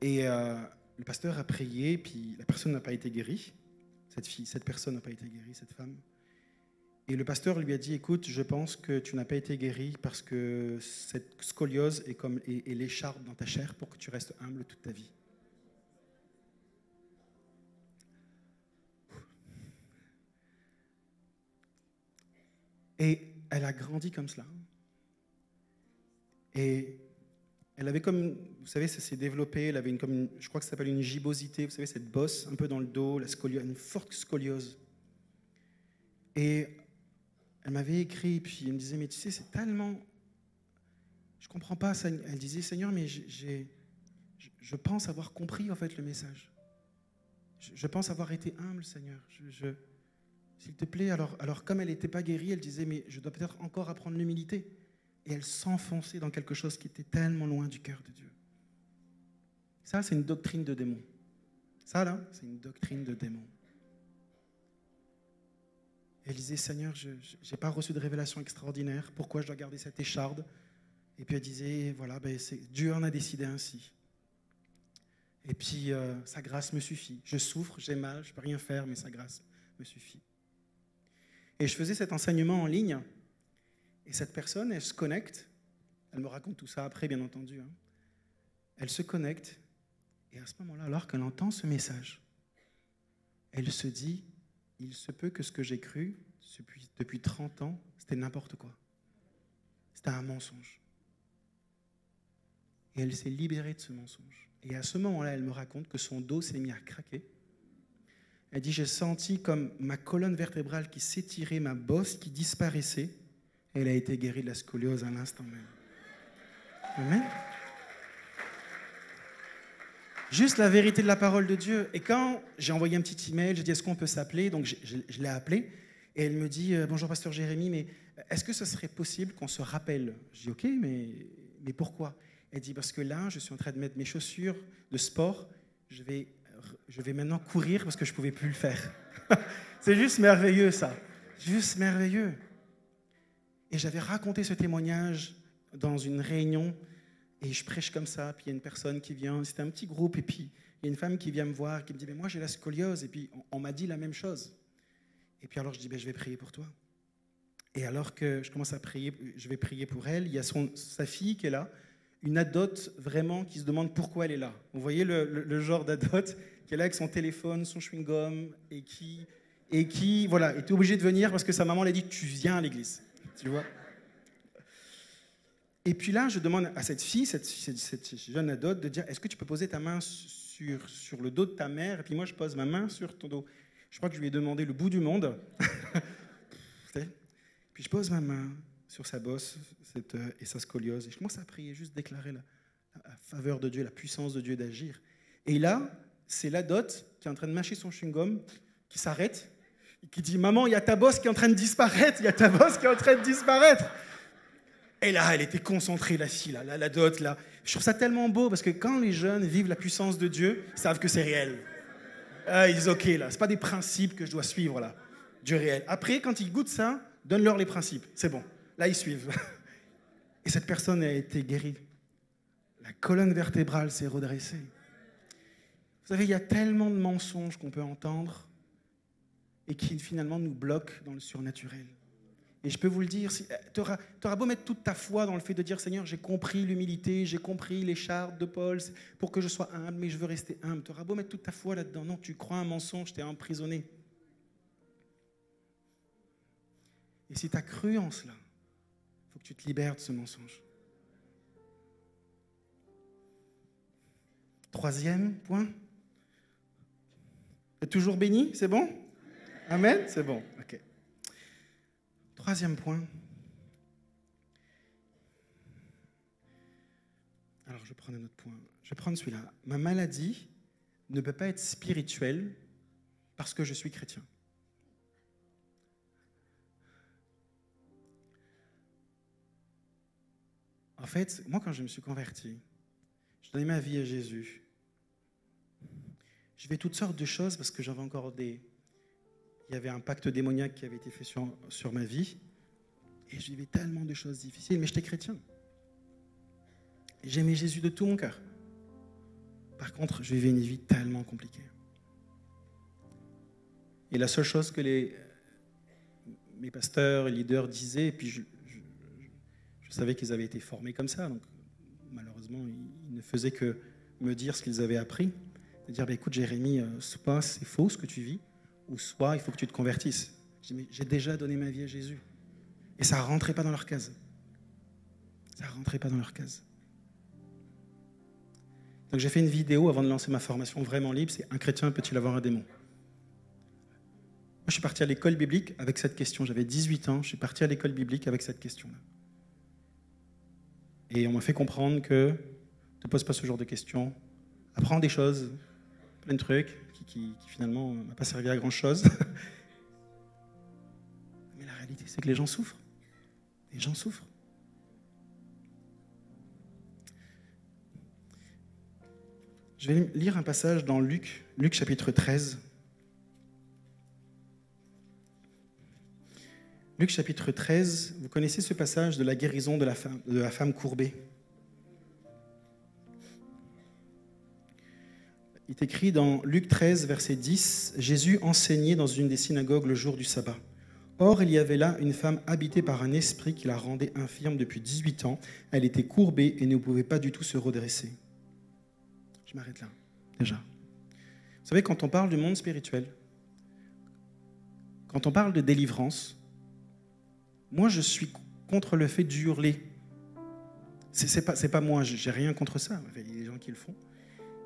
Et le pasteur a prié, puis la personne n'a pas été guérie. Cette personne n'a pas été guérie, cette femme. Et le pasteur lui a dit, écoute, je pense que tu n'as pas été guérie parce que cette scoliose est comme l'écharpe dans ta chair pour que tu restes humble toute ta vie. Et elle a grandi comme cela. Et elle avait comme, vous savez, ça s'est développé, elle avait je crois que ça s'appelle une gibbosité, vous savez, cette bosse un peu dans le dos, une forte scoliose. Et elle m'avait écrit, puis elle me disait, mais tu sais, c'est tellement... Je ne comprends pas ça. Elle disait, Seigneur, mais je pense avoir compris en fait le message. Je pense avoir été humble, Seigneur. S'il te plaît, alors comme elle n'était pas guérie, elle disait, mais je dois peut-être encore apprendre l'humilité. Et elle s'enfonçait dans quelque chose qui était tellement loin du cœur de Dieu. Ça, c'est une doctrine de démon. Ça, là, c'est une doctrine de démon. Elle disait, Seigneur, je n'ai pas reçu de révélation extraordinaire. Pourquoi je dois garder cette écharde? Et puis elle disait, voilà, Dieu en a décidé ainsi. Et puis, sa grâce me suffit. Je souffre, j'ai mal, je ne peux rien faire, mais sa grâce me suffit. Et je faisais cet enseignement en ligne. Et cette personne, elle se connecte. Elle me raconte tout ça après, bien entendu. Elle se connecte. Et à ce moment-là, alors qu'elle entend ce message, elle se dit, il se peut que ce que j'ai cru depuis 30 ans, c'était n'importe quoi. C'était un mensonge. Et elle s'est libérée de ce mensonge. Et à ce moment-là, elle me raconte que son dos s'est mis à craquer. Elle dit, j'ai senti comme ma colonne vertébrale qui s'étirait, ma bosse qui disparaissait. Elle a été guérie de la scoliose à l'instant même. Amen. Juste la vérité de la parole de Dieu. Et quand j'ai envoyé un petit email, j'ai dit, est-ce qu'on peut s'appeler? Donc je l'ai appelée. Et elle me dit, bonjour pasteur Jérémy, mais est-ce que ce serait possible qu'on se rappelle? Je dis, ok, mais pourquoi? Elle dit, parce que là, je suis en train de mettre mes chaussures de sport. Je vais maintenant courir parce que je ne pouvais plus le faire. C'est juste merveilleux, ça. Juste merveilleux. Et j'avais raconté ce témoignage dans une réunion, et je prêche comme ça, puis il y a une personne qui vient, c'était un petit groupe, et puis il y a une femme qui vient me voir, qui me dit, mais moi j'ai la scoliose, et puis on m'a dit la même chose. Et puis alors je dis, je vais prier pour toi. Et alors que je commence à prier, je vais prier pour elle, il y a sa fille qui est là, une adote vraiment qui se demande pourquoi elle est là. Vous voyez le genre d'adote qui est là avec son téléphone, son chewing-gum, et qui voilà, était obligée de venir parce que sa maman lui a dit, tu viens à l'église. Tu vois. Et puis là, je demande à cette fille, cette jeune adote, de dire, est-ce que tu peux poser ta main sur le dos de ta mère? Et puis moi, je pose ma main sur ton dos. Je crois que je lui ai demandé le bout du monde. Puis je pose ma main sur sa bosse et sa scoliose. Et je commence à prier, juste déclarer la faveur de Dieu, la puissance de Dieu d'agir. Et là, c'est l'adote qui est en train de mâcher son chewing-gum, qui s'arrête, qui dit, maman, il y a ta bosse qui est en train de disparaître, il y a ta bosse qui est en train de disparaître. Et là, elle était concentrée, la fille, la dot, là. Je trouve ça tellement beau, parce que quand les jeunes vivent la puissance de Dieu, ils savent que c'est réel. Ils disent, ok, là, c'est pas des principes que je dois suivre, là, du réel. Après, quand ils goûtent ça, donne-leur les principes, c'est bon. Là, ils suivent. Et cette personne a été guérie. La colonne vertébrale s'est redressée. Vous savez, il y a tellement de mensonges qu'on peut entendre, et qui finalement nous bloquent dans le surnaturel. Et je peux vous le dire, tu auras beau mettre toute ta foi dans le fait de dire, Seigneur, j'ai compris l'humilité, j'ai compris l'écharpe de Paul pour que je sois humble, mais je veux rester humble. Tu auras beau mettre toute ta foi là-dedans. Non, tu crois un mensonge, tu es emprisonné. Et si tu as cru en cela, il faut que tu te libères de ce mensonge. Troisième point, Vous êtes toujours béni? C'est bon? Amen? C'est bon. Ok. Troisième point. Alors, je vais prendre un autre point. Je vais prendre celui-là. Ma maladie ne peut pas être spirituelle parce que je suis chrétien. En fait, moi, quand je me suis converti, je donnais ma vie à Jésus. Je fais toutes sortes de choses parce que j'avais encore il y avait un pacte démoniaque qui avait été fait sur ma vie. Et je vivais tellement de choses difficiles, mais j'étais chrétien. Et j'aimais Jésus de tout mon cœur. Par contre, je vivais une vie tellement compliquée. Et la seule chose que mes pasteurs et leaders disaient, et puis je savais qu'ils avaient été formés comme ça, donc malheureusement, ils ne faisaient que me dire ce qu'ils avaient appris. De dire, écoute Jérémy, soit c'est faux ce que tu vis, ou soit il faut que tu te convertisses. J'ai déjà donné ma vie à Jésus. Et ça ne rentrait pas dans leur case. Ça ne rentrait pas dans leur case. Donc j'ai fait une vidéo avant de lancer ma formation vraiment libre, c'est « Un chrétien peut-il avoir un démon ?» Moi, je suis parti à l'école biblique avec cette question. J'avais 18 ans, je suis parti à l'école biblique avec cette question-là. Et on m'a fait comprendre que ne te pose pas ce genre de questions, apprends des choses, plein de trucs qui finalement ne m'ont pas servi à grand-chose. Mais la réalité, c'est que les gens souffrent. Les gens souffrent. Je vais lire un passage dans Luc chapitre 13. Luc chapitre 13, vous connaissez ce passage de la guérison de la femme courbée. Il est écrit dans Luc 13, verset 10, « Jésus enseignait dans une des synagogues le jour du sabbat. Or, il y avait là une femme habitée par un esprit qui la rendait infirme depuis 18 ans. Elle était courbée et ne pouvait pas du tout se redresser. » Je m'arrête là, déjà. Vous savez, quand on parle du monde spirituel, quand on parle de délivrance, moi, je suis contre le fait d'hurler. C'est pas moi, j'ai rien contre ça. Il y a des gens qui le font.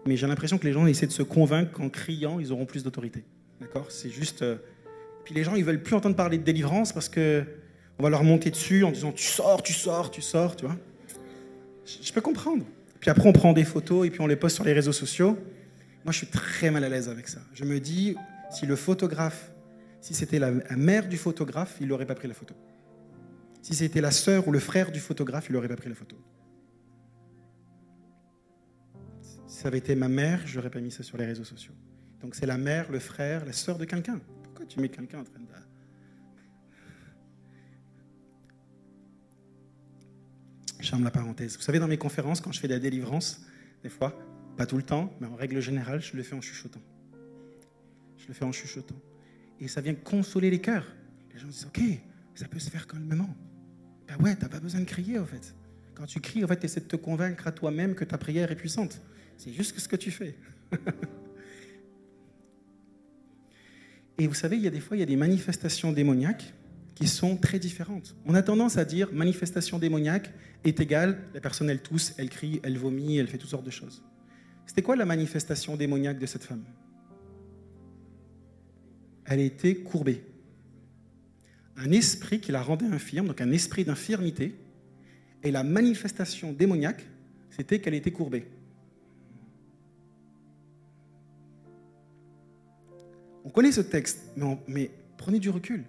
Mais j'ai l'impression que les gens essaient de se convaincre qu'en criant, ils auront plus d'autorité. D'accord? C'est juste... Puis les gens, ils veulent plus entendre parler de délivrance parce qu'on va leur monter dessus en disant « Tu sors, tu sors, tu sors », tu vois. Je peux comprendre. Puis après, on prend des photos et puis on les poste sur les réseaux sociaux. Moi, je suis très mal à l'aise avec ça. Je me dis, si le photographe, si c'était la mère du photographe, il n'aurait pas pris la photo. Si c'était la sœur ou le frère du photographe, il n'aurait pas pris la photo. Si ça avait été ma mère, je n'aurais pas mis ça sur les réseaux sociaux. Donc c'est la mère, le frère, la sœur de quelqu'un. Pourquoi tu mets quelqu'un en train de... Je ferme la parenthèse. Vous savez, dans mes conférences, quand je fais de la délivrance, des fois, pas tout le temps, mais en règle générale, je le fais en chuchotant. Je le fais en chuchotant. Et ça vient consoler les cœurs. Les gens disent, OK, ça peut se faire calmement. Ben ouais, t'as pas besoin de crier, en fait. Quand tu cries, en fait, tu essaies de te convaincre à toi-même que ta prière est puissante. C'est juste ce que tu fais. Et vous savez, il y a des fois, il y a des manifestations démoniaques qui sont très différentes. On a tendance à dire manifestation démoniaque est égale, la personne elle tousse, elle crie, elle vomit, elle fait toutes sortes de choses. C'était quoi la manifestation démoniaque de cette femme? Elle était courbée. Un esprit qui la rendait infirme, donc un esprit d'infirmité, et la manifestation démoniaque, c'était qu'elle était courbée. On connaît ce texte, mais prenez du recul.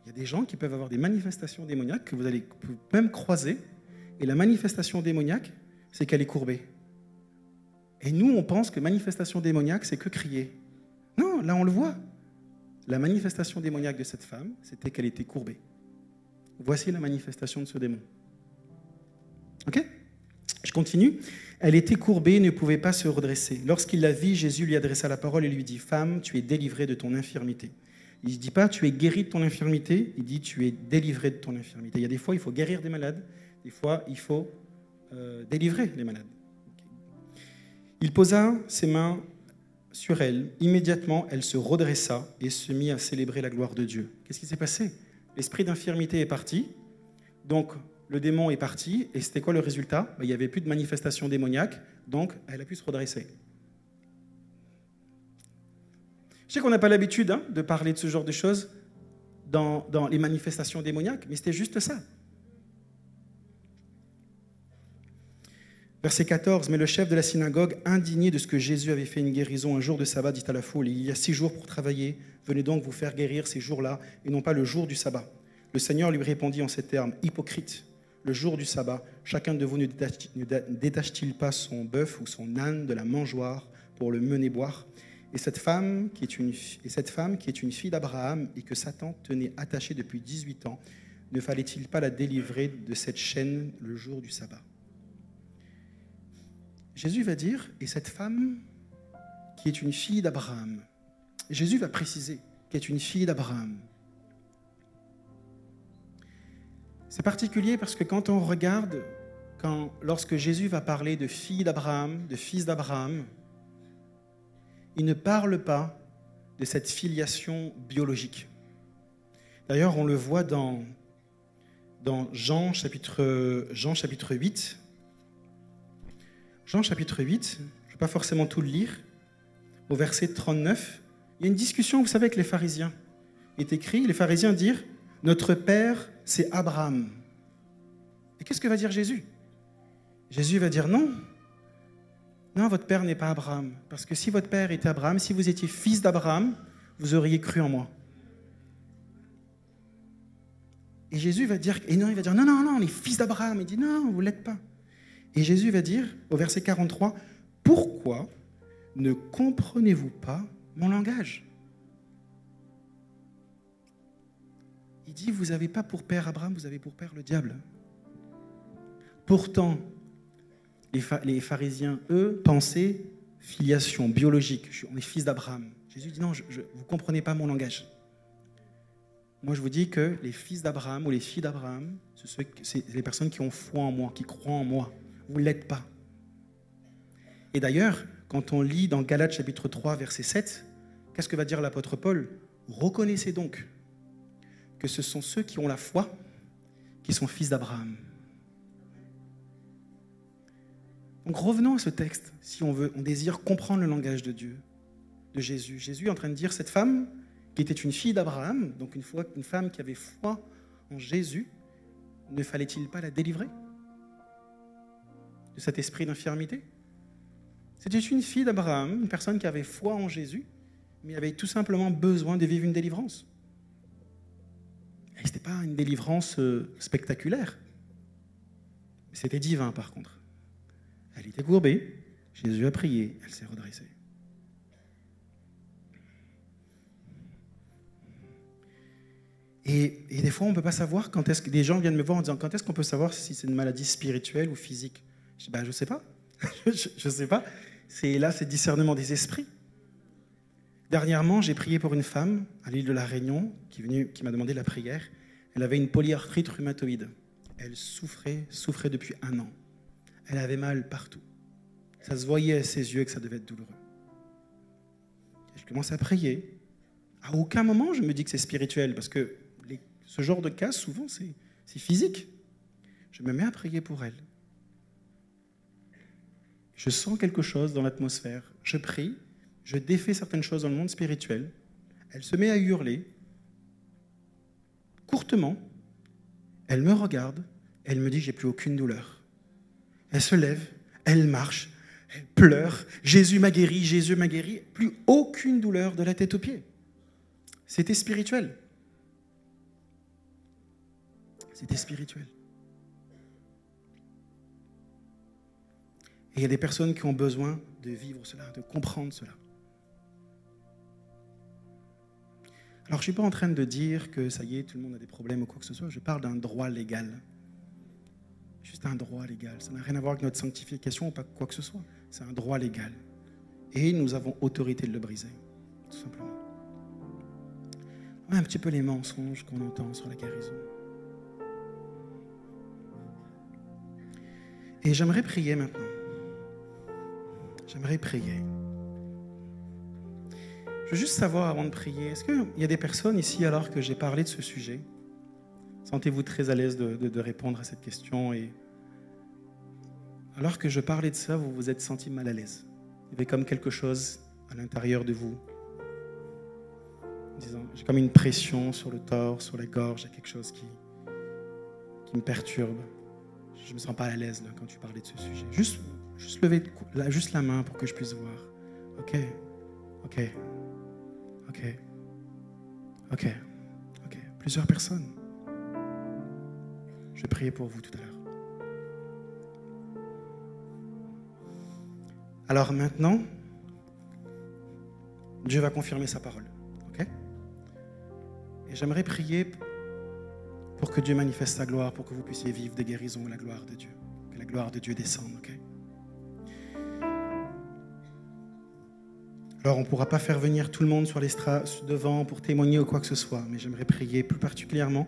Il y a des gens qui peuvent avoir des manifestations démoniaques que vous allez même croiser, et la manifestation démoniaque, c'est qu'elle est courbée. Et nous, on pense que manifestation démoniaque, c'est que crier. Non, là, on le voit. La manifestation démoniaque de cette femme, c'était qu'elle était courbée. Voici la manifestation de ce démon. Ok? Je continue. Elle était courbée et ne pouvait pas se redresser. Lorsqu'il la vit, Jésus lui adressa la parole et lui dit « Femme, tu es délivrée de ton infirmité. » Il ne dit pas « Tu es guérie de ton infirmité », il dit « Tu es délivrée de ton infirmité ». Il y a des fois, il faut guérir des malades. Des fois, il faut délivrer les malades. Okay. Il posa ses mains sur elle. Immédiatement, elle se redressa et se mit à célébrer la gloire de Dieu. Qu'est-ce qui s'est passé? L'esprit d'infirmité est parti. Donc, le démon est parti. Et c'était quoi le résultat? Il n'y avait plus de manifestation démoniaque. Donc, elle a pu se redresser. Je sais qu'on n'a pas l'habitude de parler de ce genre de choses dans les manifestations démoniaques, mais c'était juste ça. Verset 14, mais le chef de la synagogue, indigné de ce que Jésus avait fait une guérison un jour de sabbat, dit à la foule, il y a 6 jours pour travailler, venez donc vous faire guérir ces jours-là, et non pas le jour du sabbat. Le Seigneur lui répondit en ces termes, hypocrite, le jour du sabbat, chacun de vous ne détache-t-il pas son bœuf ou son âne de la mangeoire pour le mener boire ? Et cette femme qui est une fille d'Abraham et que Satan tenait attachée depuis 18 ans, ne fallait-il pas la délivrer de cette chaîne le jour du sabbat ? Jésus va dire, et cette femme qui est une fille d'Abraham, Jésus va préciser qu'elle est une fille d'Abraham. C'est particulier parce que quand on regarde, lorsque Jésus va parler de fille d'Abraham, de fils d'Abraham, il ne parle pas de cette filiation biologique. D'ailleurs, on le voit dans Jean chapitre 8. Jean chapitre 8, je ne vais pas forcément tout le lire, au verset 39, il y a une discussion, vous savez, avec les pharisiens. Il est écrit, les pharisiens disent, notre père, c'est Abraham. Et qu'est-ce que va dire Jésus ? Jésus va dire non, votre père n'est pas Abraham. Parce que si votre père était Abraham, si vous étiez fils d'Abraham, vous auriez cru en moi. Et Jésus va dire, il va dire, non, les fils d'Abraham. Il dit, non, vous ne l'êtes pas. Et Jésus va dire, au verset 43, « Pourquoi ne comprenez-vous pas mon langage ?» Il dit, vous n'avez pas pour père Abraham, vous avez pour père le diable. Pourtant, les pharisiens, eux, pensaient filiation biologique. On est fils d'Abraham. Jésus dit, non, vous ne comprenez pas mon langage. Moi, je vous dis que les fils d'Abraham ou les filles d'Abraham, c'est les personnes qui ont foi en moi, qui croient en moi. Vous ne l'êtes pas. Et d'ailleurs, quand on lit dans Galates chapitre 3, verset 7, qu'est-ce que va dire l'apôtre Paul ? Reconnaissez donc que ce sont ceux qui ont la foi qui sont fils d'Abraham. Donc revenons à ce texte, si on désire comprendre le langage de Dieu, de Jésus. Jésus est en train de dire, cette femme qui était une fille d'Abraham, donc une femme qui avait foi en Jésus, ne fallait-il pas la délivrer de cet esprit d'infirmité? C'était une fille d'Abraham, une personne qui avait foi en Jésus, mais avait tout simplement besoin de vivre une délivrance. Et ce n'était pas une délivrance spectaculaire. C'était divin, par contre. Elle était courbée, Jésus a prié, elle s'est redressée. Et des fois, on ne peut pas savoir quand est-ce que... Des gens viennent me voir en disant, quand est-ce qu'on peut savoir si c'est une maladie spirituelle ou physique? Je dis, je ne sais pas. je ne sais pas. C'est discernement des esprits. Dernièrement, j'ai prié pour une femme à l'île de la Réunion qui m'a demandé la prière. Elle avait une polyarthrite rhumatoïde. Elle souffrait depuis 1 an. Elle avait mal partout. Ça se voyait à ses yeux que ça devait être douloureux. Et je commence à prier. À aucun moment, je me dis que c'est spirituel, parce que ce genre de cas, souvent, c'est physique. Je me mets à prier pour elle. Je sens quelque chose dans l'atmosphère. Je prie, je défais certaines choses dans le monde spirituel. Elle se met à hurler. Courtement, elle me regarde, elle me dit, j'ai plus aucune douleur. Elle se lève, elle marche, elle pleure. Jésus m'a guéri, plus aucune douleur de la tête aux pieds. C'était spirituel. C'était spirituel. Et il y a des personnes qui ont besoin de vivre cela, de comprendre cela. Alors, je ne suis pas en train de dire que ça y est, tout le monde a des problèmes ou quoi que ce soit. Je parle d'un droit légal. Juste un droit légal. Ça n'a rien à voir avec notre sanctification ou pas quoi que ce soit. C'est un droit légal. Et nous avons autorité de le briser, tout simplement. Un petit peu les mensonges qu'on entend sur la guérison. Et j'aimerais prier maintenant. J'aimerais prier. Je veux juste savoir avant de prier, est-ce qu'il y a des personnes ici, alors que j'ai parlé de ce sujet, sentez-vous très à l'aise de répondre à cette question, et alors que je parlais de ça, vous vous êtes senti mal à l'aise. Il y avait comme quelque chose à l'intérieur de vous disant, j'ai comme une pression sur le torse, sur la gorge, il y a quelque chose qui me perturbe. Je ne me sens pas à l'aise là, quand tu parlais de ce sujet. Juste lever juste la main pour que je puisse voir. Ok. Plusieurs personnes. Je vais prier pour vous tout à l'heure. Alors maintenant, Dieu va confirmer sa parole. Ok ? Et j'aimerais prier pour que Dieu manifeste sa gloire, pour que vous puissiez vivre des guérisons, la gloire de Dieu. Que la gloire de Dieu descende. Ok ? Alors, on ne pourra pas faire venir tout le monde sur l'estrade devant pour témoigner ou quoi que ce soit, mais j'aimerais prier plus particulièrement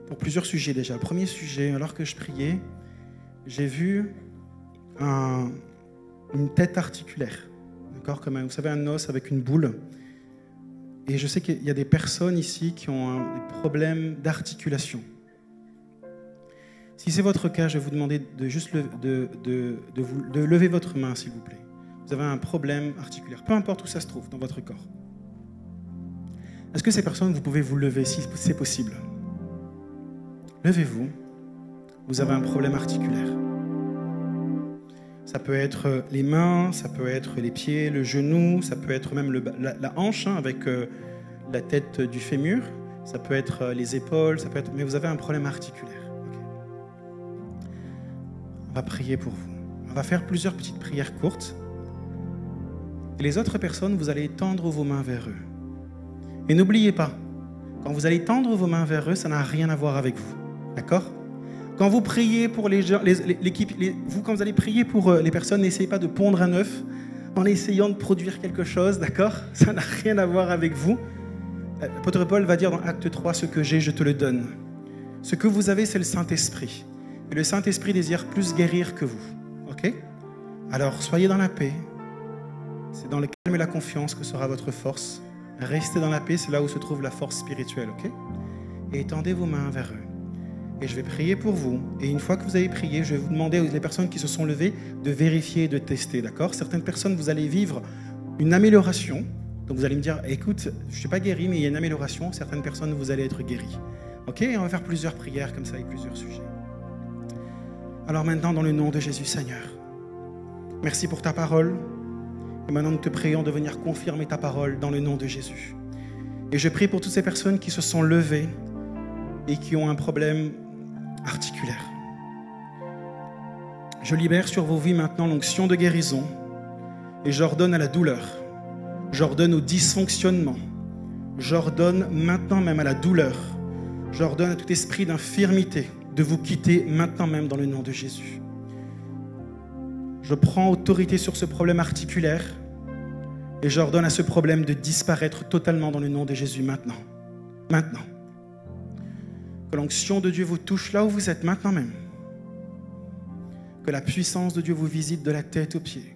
pour plusieurs sujets déjà. Le premier sujet, alors que je priais, j'ai vu une tête articulaire, d'accord, comme vous savez, un os avec une boule. Et je sais qu'il y a des personnes ici qui ont des problèmes d'articulation. Si c'est votre cas, je vais vous demander de juste de lever votre main, s'il vous plaît. Vous avez un problème articulaire, peu importe où ça se trouve dans votre corps. Est-ce que ces personnes, vous pouvez vous lever si c'est possible? Levez-vous. Vous avez un problème articulaire. Ça peut être les mains, ça peut être les pieds, le genou, ça peut être même la hanche avec la tête du fémur, ça peut être les épaules, mais vous avez un problème articulaire. Okay. On va prier pour vous. On va faire plusieurs petites prières courtes. Et les autres personnes, vous allez tendre vos mains vers eux. Et n'oubliez pas, quand vous allez tendre vos mains vers eux, ça n'a rien à voir avec vous. D'accord ? Quand vous priez pour les gens, quand vous allez prier pour les personnes, n'essayez pas de pondre un œuf en essayant de produire quelque chose, d'accord ? Ça n'a rien à voir avec vous. L'apôtre Paul va dire dans Acte 3, « Ce que j'ai, je te le donne ». Ce que vous avez, c'est le Saint-Esprit. Et le Saint-Esprit désire plus guérir que vous. Ok ? Alors, soyez dans la paix. C'est dans le calme et la confiance que sera votre force. Restez dans la paix, c'est là où se trouve la force spirituelle, ok ? Et étendez vos mains vers eux. Et je vais prier pour vous. Et une fois que vous avez prié, je vais vous demander aux personnes qui se sont levées de vérifier et de tester, d'accord ? Certaines personnes, vous allez vivre une amélioration. Donc vous allez me dire, écoute, je ne suis pas guéri, mais il y a une amélioration. Certaines personnes, vous allez être guéris. Ok ? Et on va faire plusieurs prières comme ça avec plusieurs sujets. Alors maintenant, dans le nom de Jésus, Seigneur, merci pour ta parole. Et maintenant, nous te prions de venir confirmer ta parole dans le nom de Jésus. Et je prie pour toutes ces personnes qui se sont levées et qui ont un problème articulaire. Je libère sur vos vies maintenant l'onction de guérison et j'ordonne à la douleur, j'ordonne au dysfonctionnement, j'ordonne maintenant même à la douleur, j'ordonne à tout esprit d'infirmité de vous quitter maintenant même dans le nom de Jésus. Je prends autorité sur ce problème articulaire et j'ordonne à ce problème de disparaître totalement dans le nom de Jésus maintenant. Maintenant. Que l'onction de Dieu vous touche là où vous êtes maintenant même. Que la puissance de Dieu vous visite de la tête aux pieds.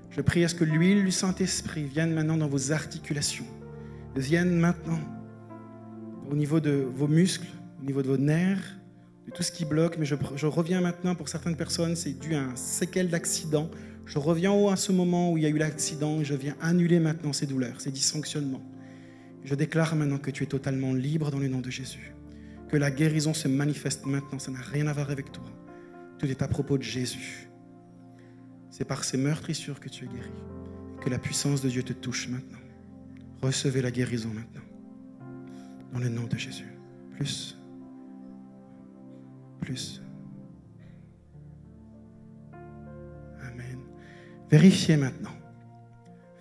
Je prie à ce que l'huile du Saint-Esprit vienne maintenant dans vos articulations. Vienne maintenant au niveau de vos muscles, au niveau de vos nerfs, de tout ce qui bloque, mais je reviens maintenant pour certaines personnes, c'est dû à un séquelle d'accident. Je reviens à ce moment où il y a eu l'accident et je viens annuler maintenant ces douleurs, ces dysfonctionnements. Je déclare maintenant que tu es totalement libre dans le nom de Jésus. Que la guérison se manifeste maintenant, ça n'a rien à voir avec toi. Tout est à propos de Jésus. C'est par ces meurtrissures que tu es guéri. Que la puissance de Dieu te touche maintenant. Recevez la guérison maintenant. Dans le nom de Jésus. Plus. Amen. Vérifiez maintenant.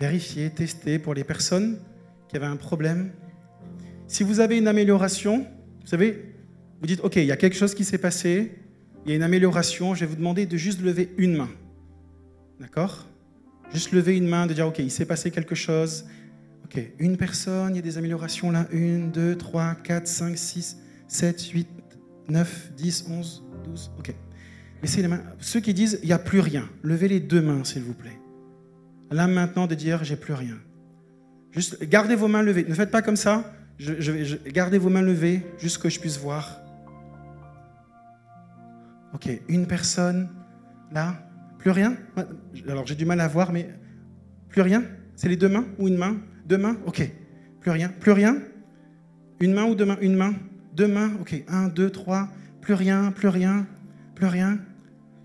Vérifiez, testez pour les personnes qui avaient un problème. Si vous avez une amélioration, vous savez, vous dites, ok, il y a quelque chose qui s'est passé, il y a une amélioration, je vais vous demander de juste lever une main. D'accord ? Juste lever une main, de dire, ok, il s'est passé quelque chose. Ok, une personne, il y a des améliorations là. 1, 2, 3, 4, 5, 6, 7, 8, 9, 10, 11, 12, ok. Laissez les mains. Ceux qui disent, il n'y a plus rien, levez les deux mains, s'il vous plaît. Là, maintenant, de dire, j'ai plus rien. Juste, gardez vos mains levées. Ne faites pas comme ça. Gardez vos mains levées, juste que je puisse voir. Ok, une personne, là, plus rien. Alors, j'ai du mal à voir, mais plus rien. C'est les deux mains ou une main? Deux mains, ok. Plus rien. Plus rien. Une main ou deux mains? Une main? Deux mains? Ok, 1, 2, 3. Plus rien, plus rien, plus rien.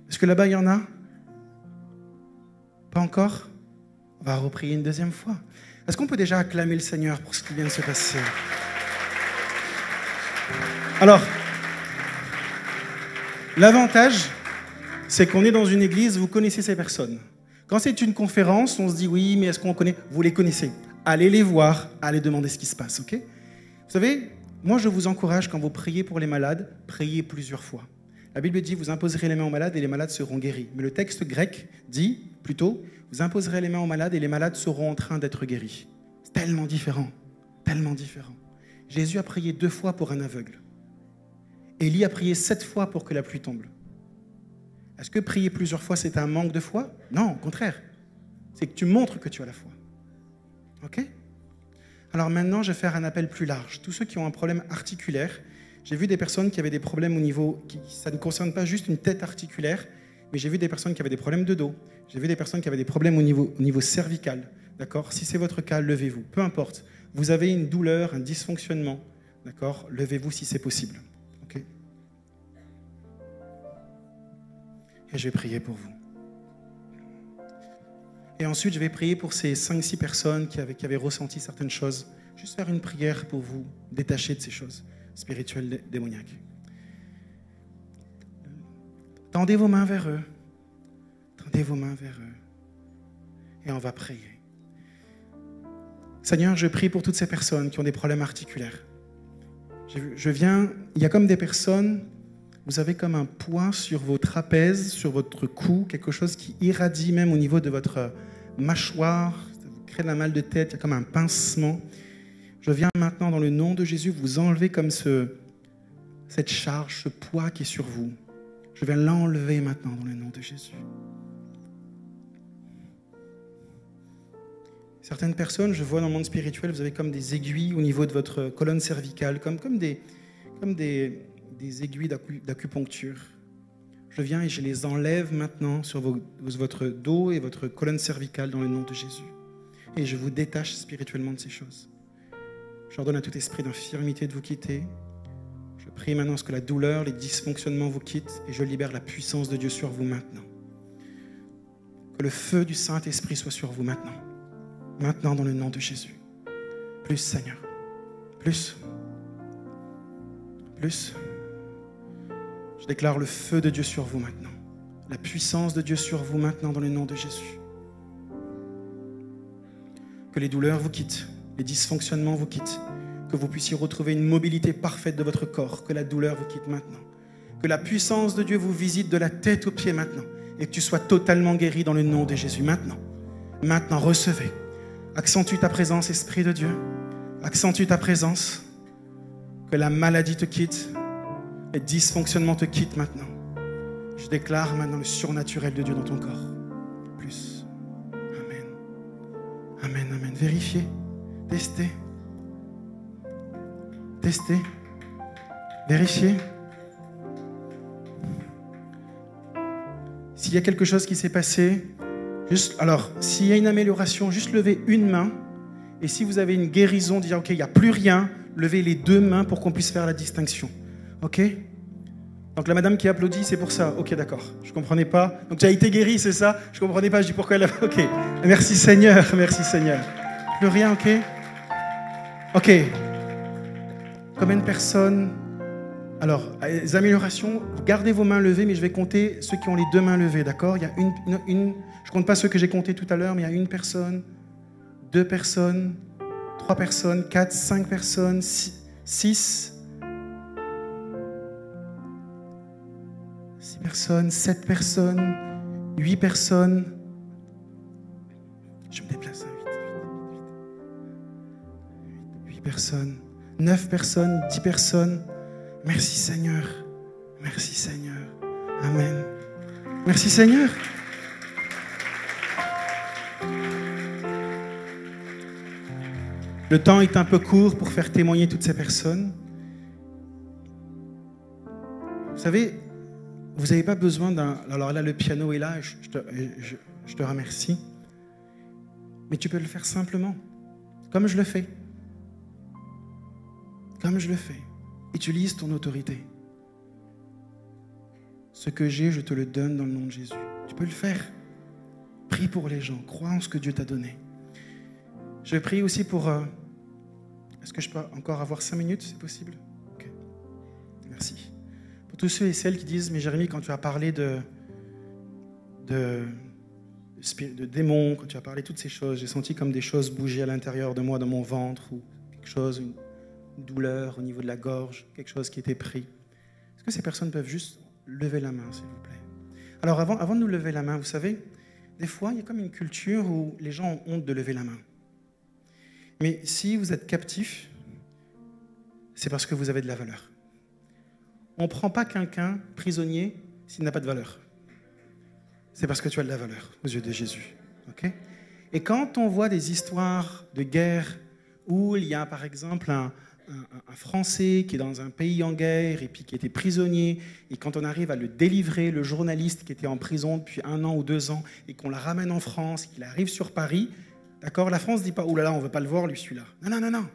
Est-ce que là-bas, il y en a? Pas encore? On va reprier une deuxième fois. Est-ce qu'on peut déjà acclamer le Seigneur pour ce qui vient de se passer? Alors, l'avantage, c'est qu'on est dans une église, vous connaissez ces personnes. Quand c'est une conférence, on se dit oui, mais est-ce qu'on connaît? Vous les connaissez. Allez les voir, allez demander ce qui se passe, ok? Vous savez, moi je vous encourage quand vous priez pour les malades, priez plusieurs fois. La Bible dit, vous imposerez les mains aux malades et les malades seront guéris. Mais le texte grec dit, plutôt, vous imposerez les mains aux malades et les malades seront en train d'être guéris. C'est tellement différent, tellement différent. Jésus a prié 2 fois pour un aveugle. Élie a prié 7 fois pour que la pluie tombe. Est-ce que prier plusieurs fois, c'est un manque de foi? Non, au contraire. C'est que tu montres que tu as la foi. Ok? Alors maintenant, je vais faire un appel plus large. Tous ceux qui ont un problème articulaire, j'ai vu des personnes qui avaient des problèmes au niveau... ça ne concerne pas juste une tête articulaire, mais j'ai vu des personnes qui avaient des problèmes de dos. J'ai vu des personnes qui avaient des problèmes au niveau cervical. D'accord? Si c'est votre cas, levez-vous. Peu importe. Vous avez une douleur, un dysfonctionnement. D'accord? Levez-vous si c'est possible. Ok? Et je vais prier pour vous. Et ensuite, je vais prier pour ces 5-6 personnes qui avaient ressenti certaines choses. Juste faire une prière pour vous détacher de ces choses spirituelles démoniaques. Tendez vos mains vers eux. Tendez vos mains vers eux. Et on va prier. Seigneur, je prie pour toutes ces personnes qui ont des problèmes articulaires. Il y a comme des personnes, vous avez comme un poids sur vos trapèzes, sur votre cou, quelque chose qui irradie même au niveau de votre mâchoire, ça vous crée de la mal de tête, il y a comme un pincement. Je viens maintenant dans le nom de Jésus vous enlever comme cette charge, ce poids qui est sur vous. Je vais l'enlever maintenant dans le nom de Jésus. Certaines personnes, je vois dans le monde spirituel, vous avez comme des aiguilles au niveau de votre colonne cervicale, comme des aiguilles d'acupuncture. Je viens et je les enlève maintenant sur votre dos et votre colonne cervicale dans le nom de Jésus. Et je vous détache spirituellement de ces choses. Je ordonne à tout esprit d'infirmité de vous quitter. Je prie maintenant à ce que la douleur, les dysfonctionnements vous quittent et je libère la puissance de Dieu sur vous maintenant. Que le feu du Saint-Esprit soit sur vous maintenant. Maintenant dans le nom de Jésus. Plus Seigneur. Plus. Plus. Je déclare le feu de Dieu sur vous maintenant. La puissance de Dieu sur vous maintenant dans le nom de Jésus. Que les douleurs vous quittent, les dysfonctionnements vous quittent, que vous puissiez retrouver une mobilité parfaite de votre corps, que la douleur vous quitte maintenant. Que la puissance de Dieu vous visite de la tête aux pieds maintenant et que tu sois totalement guéri dans le nom de Jésus maintenant. Maintenant, recevez. Accentue ta présence, Esprit de Dieu. Accentue ta présence. Que la maladie te quitte. Les dysfonctionnements te quittent maintenant. Je déclare maintenant le surnaturel de Dieu dans ton corps. Plus. Amen. Amen, amen. Vérifiez. Testez. Testez. Vérifiez. S'il y a quelque chose qui s'est passé, alors, s'il y a une amélioration, juste levez une main. Et si vous avez une guérison, dire ok, il n'y a plus rien, levez les 2 mains pour qu'on puisse faire la distinction. Ok? Donc la madame qui applaudit, c'est pour ça. Ok, d'accord. Je ne comprenais pas. Donc tu as été guéri, c'est ça? Je ne comprenais pas. Je dis pourquoi elle a... Ok. Merci Seigneur. Merci Seigneur. Plus rien, ok? Ok. Combien de personnes? Alors, les améliorations, gardez vos mains levées, mais je vais compter ceux qui ont les 2 mains levées, d'accord? Il y a une je ne compte pas ceux que j'ai comptés tout à l'heure, mais il y a 1 personne, 2 personnes, 3 personnes, 4, 5 personnes, 6, 6 personnes, 7 personnes, 8 personnes. Je me déplace à 8 personnes, 9 personnes, 10 personnes. Merci Seigneur. Merci Seigneur. Amen. Merci Seigneur. Le temps est un peu court pour faire témoigner toutes ces personnes. Vous savez, vous n'avez pas besoin d'un... Alors là, le piano est là, je te remercie. Mais tu peux le faire simplement, comme je le fais. comme je le fais. Utilise ton autorité. Ce que j'ai, je te le donne dans le nom de Jésus. Tu peux le faire. Prie pour les gens. Crois en ce que Dieu t'a donné. Je prie aussi pour... Est-ce que je peux encore avoir 5 minutes? C'est possible? Ok. Merci. Pour tous ceux et celles qui disent, mais Jérémie, quand tu as parlé de démons, quand tu as parlé de toutes ces choses, j'ai senti comme des choses bouger à l'intérieur de moi, dans mon ventre, ou quelque chose, une douleur au niveau de la gorge, quelque chose qui était pris. Est-ce que ces personnes peuvent juste lever la main, s'il vous plaît? Alors, avant de nous lever la main, vous savez, des fois, il y a comme une culture où les gens ont honte de lever la main. Mais si vous êtes captif, c'est parce que vous avez de la valeur. On ne prend pas quelqu'un prisonnier s'il n'a pas de valeur. C'est parce que tu as de la valeur aux yeux de Jésus. Okay? Et quand on voit des histoires de guerre où il y a par exemple un Français qui est dans un pays en guerre et puis qui était prisonnier, et quand on arrive à le délivrer, le journaliste qui était en prison depuis 1 an ou 2 ans, et qu'on la ramène en France, qu'il arrive sur Paris, d'accord, la France ne dit pas « Ouh là là, on ne veut pas le voir, lui, celui-là ». Non, non, non, non.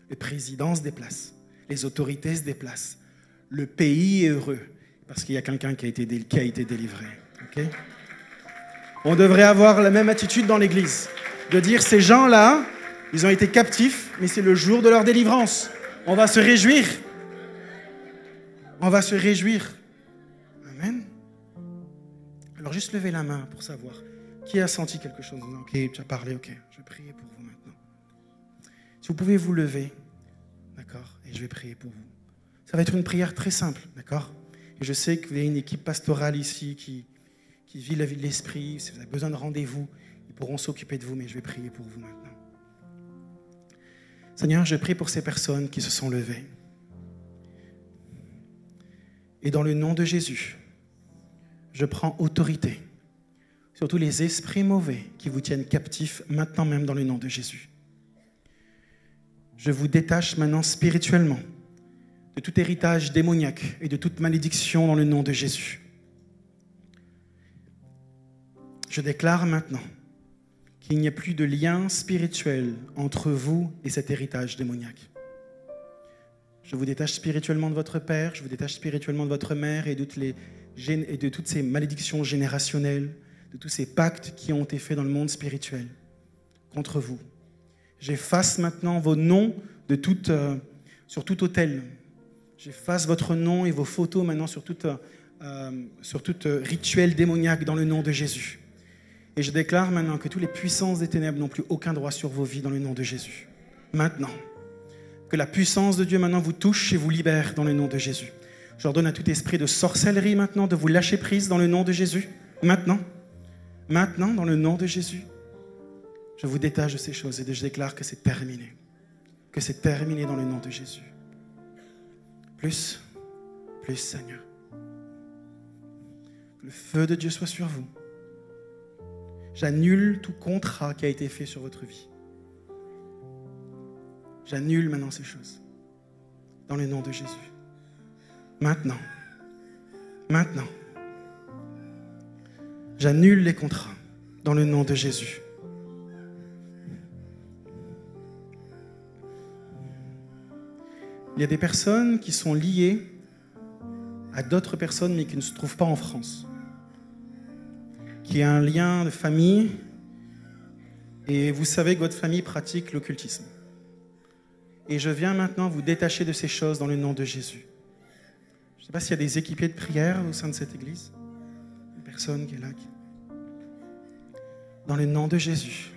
Le président se déplace, les autorités se déplacent. Le pays est heureux parce qu'il y a quelqu'un qui a été délivré. Okay? On devrait avoir la même attitude dans l'Église, de dire ces gens-là, ils ont été captifs, mais c'est le jour de leur délivrance. On va se réjouir. On va se réjouir. Amen. Alors juste levez la main pour savoir qui a senti quelque chose. Ok, tu as parlé, ok, je vais prier pour vous maintenant. Si vous pouvez vous lever, d'accord, et je vais prier pour vous. Ça va être une prière très simple, d'accord? Et je sais que vous avez une équipe pastorale ici qui vit la vie de l'esprit. Si vous avez besoin de rendez-vous, ils pourront s'occuper de vous, mais je vais prier pour vous maintenant. Seigneur, je prie pour ces personnes qui se sont levées. Et dans le nom de Jésus, je prends autorité sur tous les esprits mauvais qui vous tiennent captifs maintenant même dans le nom de Jésus. Je vous détache maintenant spirituellement de tout héritage démoniaque et de toute malédiction dans le nom de Jésus. Je déclare maintenant qu'il n'y a plus de lien spirituel entre vous et cet héritage démoniaque. Je vous détache spirituellement de votre père, je vous détache spirituellement de votre mère et de toutes ces malédictions générationnelles, de tous ces pactes qui ont été faits dans le monde spirituel contre vous. J'efface maintenant vos noms sur tout autel. J'efface votre nom et vos photos maintenant sur tout rituel démoniaque dans le nom de Jésus. Et je déclare maintenant que toutes les puissances des ténèbres n'ont plus aucun droit sur vos vies dans le nom de Jésus. Maintenant, que la puissance de Dieu maintenant vous touche et vous libère dans le nom de Jésus. J'ordonne à tout esprit de sorcellerie maintenant de vous lâcher prise dans le nom de Jésus. Maintenant, dans le nom de Jésus, je vous détache de ces choses et je déclare que c'est terminé. Que c'est terminé dans le nom de Jésus. Plus, Seigneur. Que le feu de Dieu soit sur vous. J'annule tout contrat qui a été fait sur votre vie. J'annule maintenant ces choses. Dans le nom de Jésus. Maintenant. J'annule les contrats. Dans le nom de Jésus. Il y a des personnes qui sont liées à d'autres personnes mais qui ne se trouvent pas en France. Qui a un lien de famille et vous savez que votre famille pratique l'occultisme. Et je viens maintenant vous détacher de ces choses dans le nom de Jésus. Je ne sais pas s'il y a des équipiers de prière au sein de cette église. Une personne qui est là. Dans le nom de Jésus.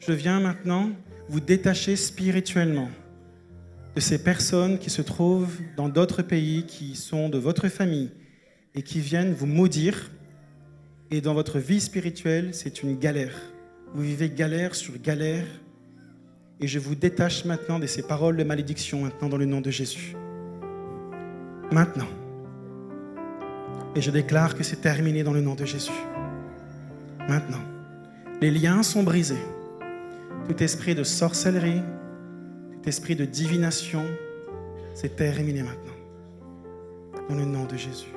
Je viens maintenant vous détacher spirituellement de ces personnes qui se trouvent dans d'autres pays, qui sont de votre famille et qui viennent vous maudire. Et dans votre vie spirituelle, c'est une galère. Vous vivez galère sur galère. Et je vous détache maintenant de ces paroles de malédiction, maintenant dans le nom de Jésus. Maintenant. Et je déclare que c'est terminé dans le nom de Jésus. Maintenant. Les liens sont brisés. Tout esprit de sorcellerie, tout esprit de divination, c'est terminé maintenant. Dans le nom de Jésus.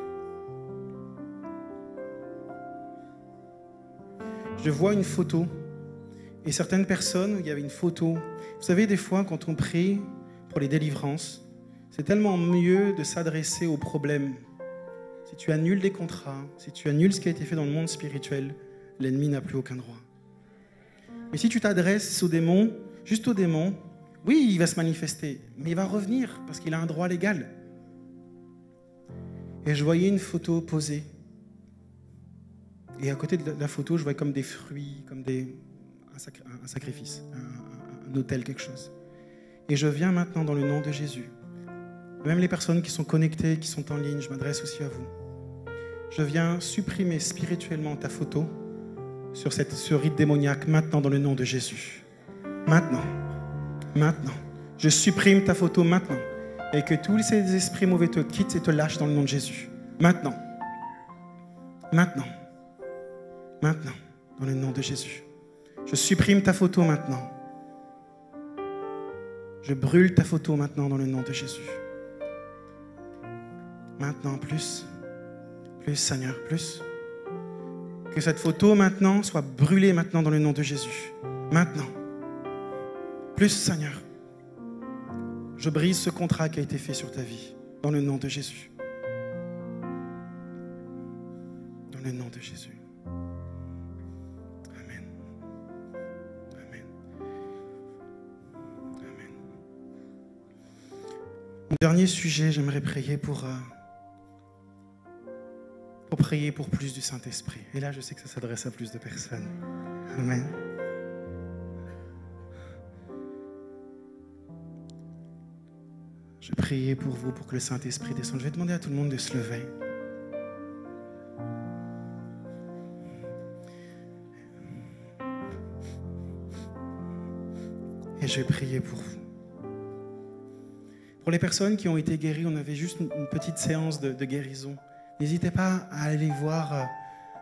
Je vois une photo, et certaines personnes, il y avait une photo. Vous savez, des fois, quand on prie, pour les délivrances. C'est tellement mieux de s'adresser aux problèmes. Si tu annules des contrats, si tu annules ce qui a été fait dans le monde spirituel, l'ennemi n'a plus aucun droit. Mais si tu t'adresses aux démons, juste aux démons, oui, il va se manifester, mais il va revenir parce qu'il a un droit légal. Et je voyais une photo posée. Et à côté de la photo, je voyais comme des fruits, comme un sacrifice, un autel, quelque chose. Et je viens maintenant dans le nom de Jésus. Même les personnes qui sont connectées, qui sont en ligne, je m'adresse aussi à vous. Je viens supprimer spirituellement ta photo sur ce rite démoniaque maintenant dans le nom de Jésus. Maintenant. Je supprime ta photo maintenant. Et que tous ces esprits mauvais te quittent et te lâchent dans le nom de Jésus. Maintenant, dans le nom de Jésus. Je supprime ta photo maintenant. Je brûle ta photo maintenant dans le nom de Jésus. Maintenant, plus, Seigneur, plus. Que cette photo maintenant soit brûlée maintenant dans le nom de Jésus. Maintenant. Plus, Seigneur. Je brise ce contrat qui a été fait sur ta vie dans le nom de Jésus. Dans le nom de Jésus. Amen. Amen. Amen. Mon dernier sujet, j'aimerais prier pour prier pour plus du Saint-Esprit. Et là, je sais que ça s'adresse à plus de personnes. Amen. Je vais prier pour vous, pour que le Saint-Esprit descende. Je vais demander à tout le monde de se lever. Et je vais prier pour vous. Pour les personnes qui ont été guéries, on avait juste une petite séance de guérison. N'hésitez pas à aller voir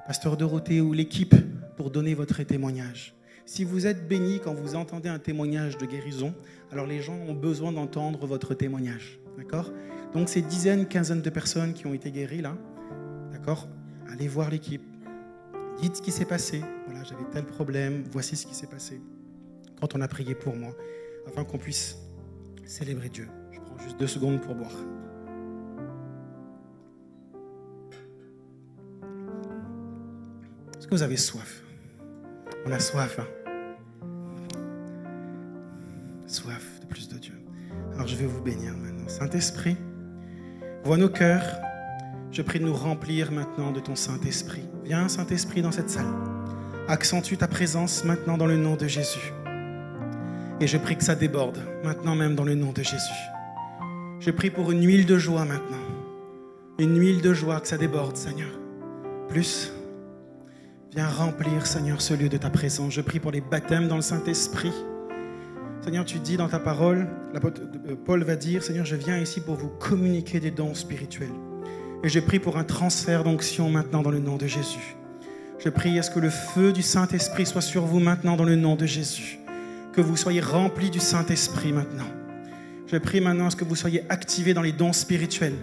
Pasteur Dorothée ou l'équipe pour donner votre témoignage. Si vous êtes béni quand vous entendez un témoignage de guérison, alors les gens ont besoin d'entendre votre témoignage. D'accord ? Donc ces dizaines, quinzaines de personnes qui ont été guéries là, d'accord ? Allez voir l'équipe. Dites ce qui s'est passé. Voilà, j'avais tel problème, voici ce qui s'est passé. Quand on a prié pour moi, afin qu'on puisse célébrer Dieu. Je prends juste 2 secondes pour boire. Est-ce que vous avez soif ? On a soif, hein ? Soif de plus de Dieu. Alors je vais vous bénir maintenant. Saint-Esprit, vois nos cœurs. Je prie de nous remplir maintenant de ton Saint-Esprit. Viens, Saint-Esprit, dans cette salle. Accentue ta présence maintenant dans le nom de Jésus. Et je prie que ça déborde, maintenant même dans le nom de Jésus. Je prie pour une huile de joie maintenant. Une huile de joie, que ça déborde, Seigneur. Plus, viens remplir, Seigneur, ce lieu de ta présence. Je prie pour les baptêmes dans le Saint-Esprit. Seigneur, tu dis dans ta parole, Paul va dire, Seigneur, je viens ici pour vous communiquer des dons spirituels. Et je prie pour un transfert d'onction maintenant dans le nom de Jésus. Je prie à ce que le feu du Saint-Esprit soit sur vous maintenant dans le nom de Jésus. Que vous soyez remplis du Saint-Esprit maintenant. Je prie maintenant à ce que vous soyez activés dans les dons spirituels,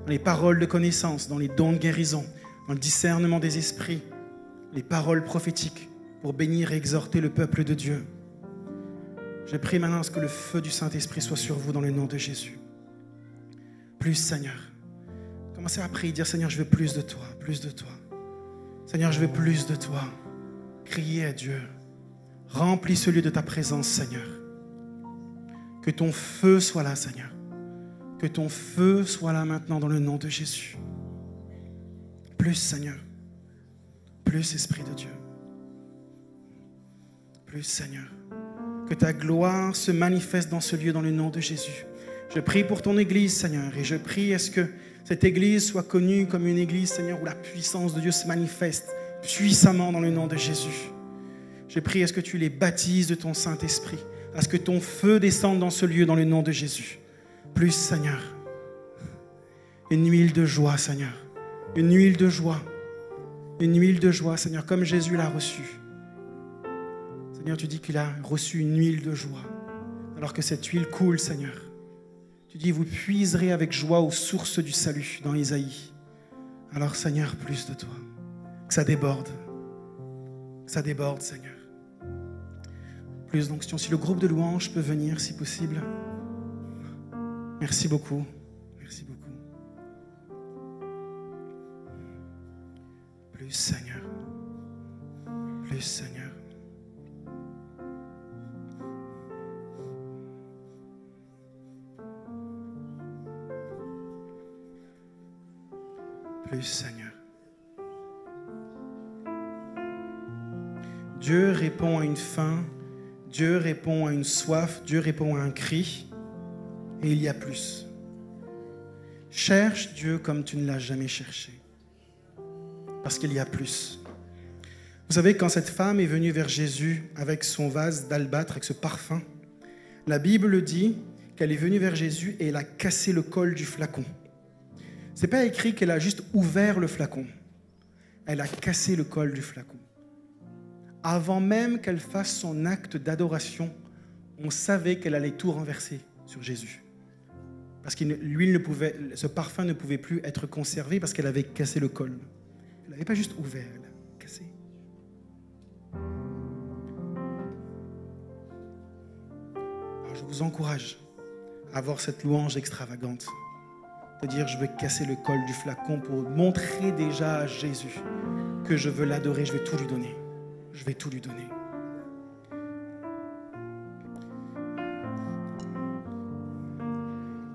dans les paroles de connaissance, dans les dons de guérison, dans le discernement des esprits, les paroles prophétiques pour bénir et exhorter le peuple de Dieu. Je prie maintenant à ce que le feu du Saint-Esprit soit sur vous dans le nom de Jésus. Plus, Seigneur. Commencez à prier, dire, Seigneur, je veux plus de toi, plus de toi. Seigneur, je veux plus de toi. Criez à Dieu. Remplis ce lieu de ta présence, Seigneur. Que ton feu soit là, Seigneur. Que ton feu soit là maintenant dans le nom de Jésus. Plus, Seigneur. Plus, Esprit de Dieu. Plus, Seigneur. Que ta gloire se manifeste dans ce lieu dans le nom de Jésus. Je prie pour ton Église, Seigneur, et je prie à ce que cette Église soit connue comme une Église, Seigneur, où la puissance de Dieu se manifeste puissamment dans le nom de Jésus. Je prie à ce que tu les baptises de ton Saint-Esprit, à ce que ton feu descende dans ce lieu dans le nom de Jésus. Plus, Seigneur. Une huile de joie, Seigneur. Une huile de joie. Une huile de joie, Seigneur, comme Jésus l'a reçue. Seigneur, tu dis qu'il a reçu une huile de joie, alors que cette huile coule, Seigneur. Tu dis, vous puiserez avec joie aux sources du salut, dans Isaïe. Alors, Seigneur, plus de toi. Que ça déborde. Que ça déborde, Seigneur. Plus d'onction. Si le groupe de louanges peut venir, si possible. Merci beaucoup. Merci beaucoup. Plus, Seigneur. Plus, Seigneur. Plus, Seigneur. Dieu répond à une faim, Dieu répond à une soif, Dieu répond à un cri, et il y a plus. Cherche Dieu comme tu ne l'as jamais cherché, parce qu'il y a plus. Vous savez, quand cette femme est venue vers Jésus avec son vase d'albâtre, avec ce parfum, la Bible dit qu'elle est venue vers Jésus et elle a cassé le col du flacon. Ce n'est pas écrit qu'elle a juste ouvert le flacon. Elle a cassé le col du flacon. Avant même qu'elle fasse son acte d'adoration, on savait qu'elle allait tout renverser sur Jésus. Parce que ce parfum ne pouvait plus être conservé parce qu'elle avait cassé le col. Elle n'avait pas juste ouvert, elle a cassé. Alors je vous encourage à avoir cette louange extravagante. De dire, je vais casser le col du flacon pour montrer déjà à Jésus que je veux l'adorer, je vais tout lui donner. Je vais tout lui donner.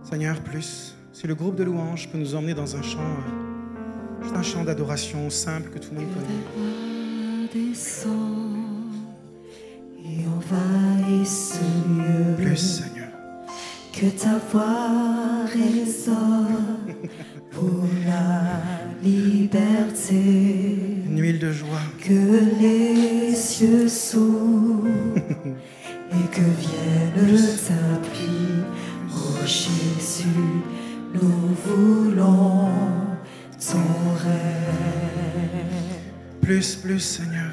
Seigneur, plus, si le groupe de louanges peut nous emmener dans un chant, juste un chant d'adoration simple que tout le monde connaît. Descend et envahisse ce lieu. Plus, Seigneur. Que ta voix résonne pour la liberté. Une huile de joie. Que les cieux s'ouvrent et que vienne ta pluie. Oh Jésus, nous voulons ton règne. Plus, plus, Seigneur.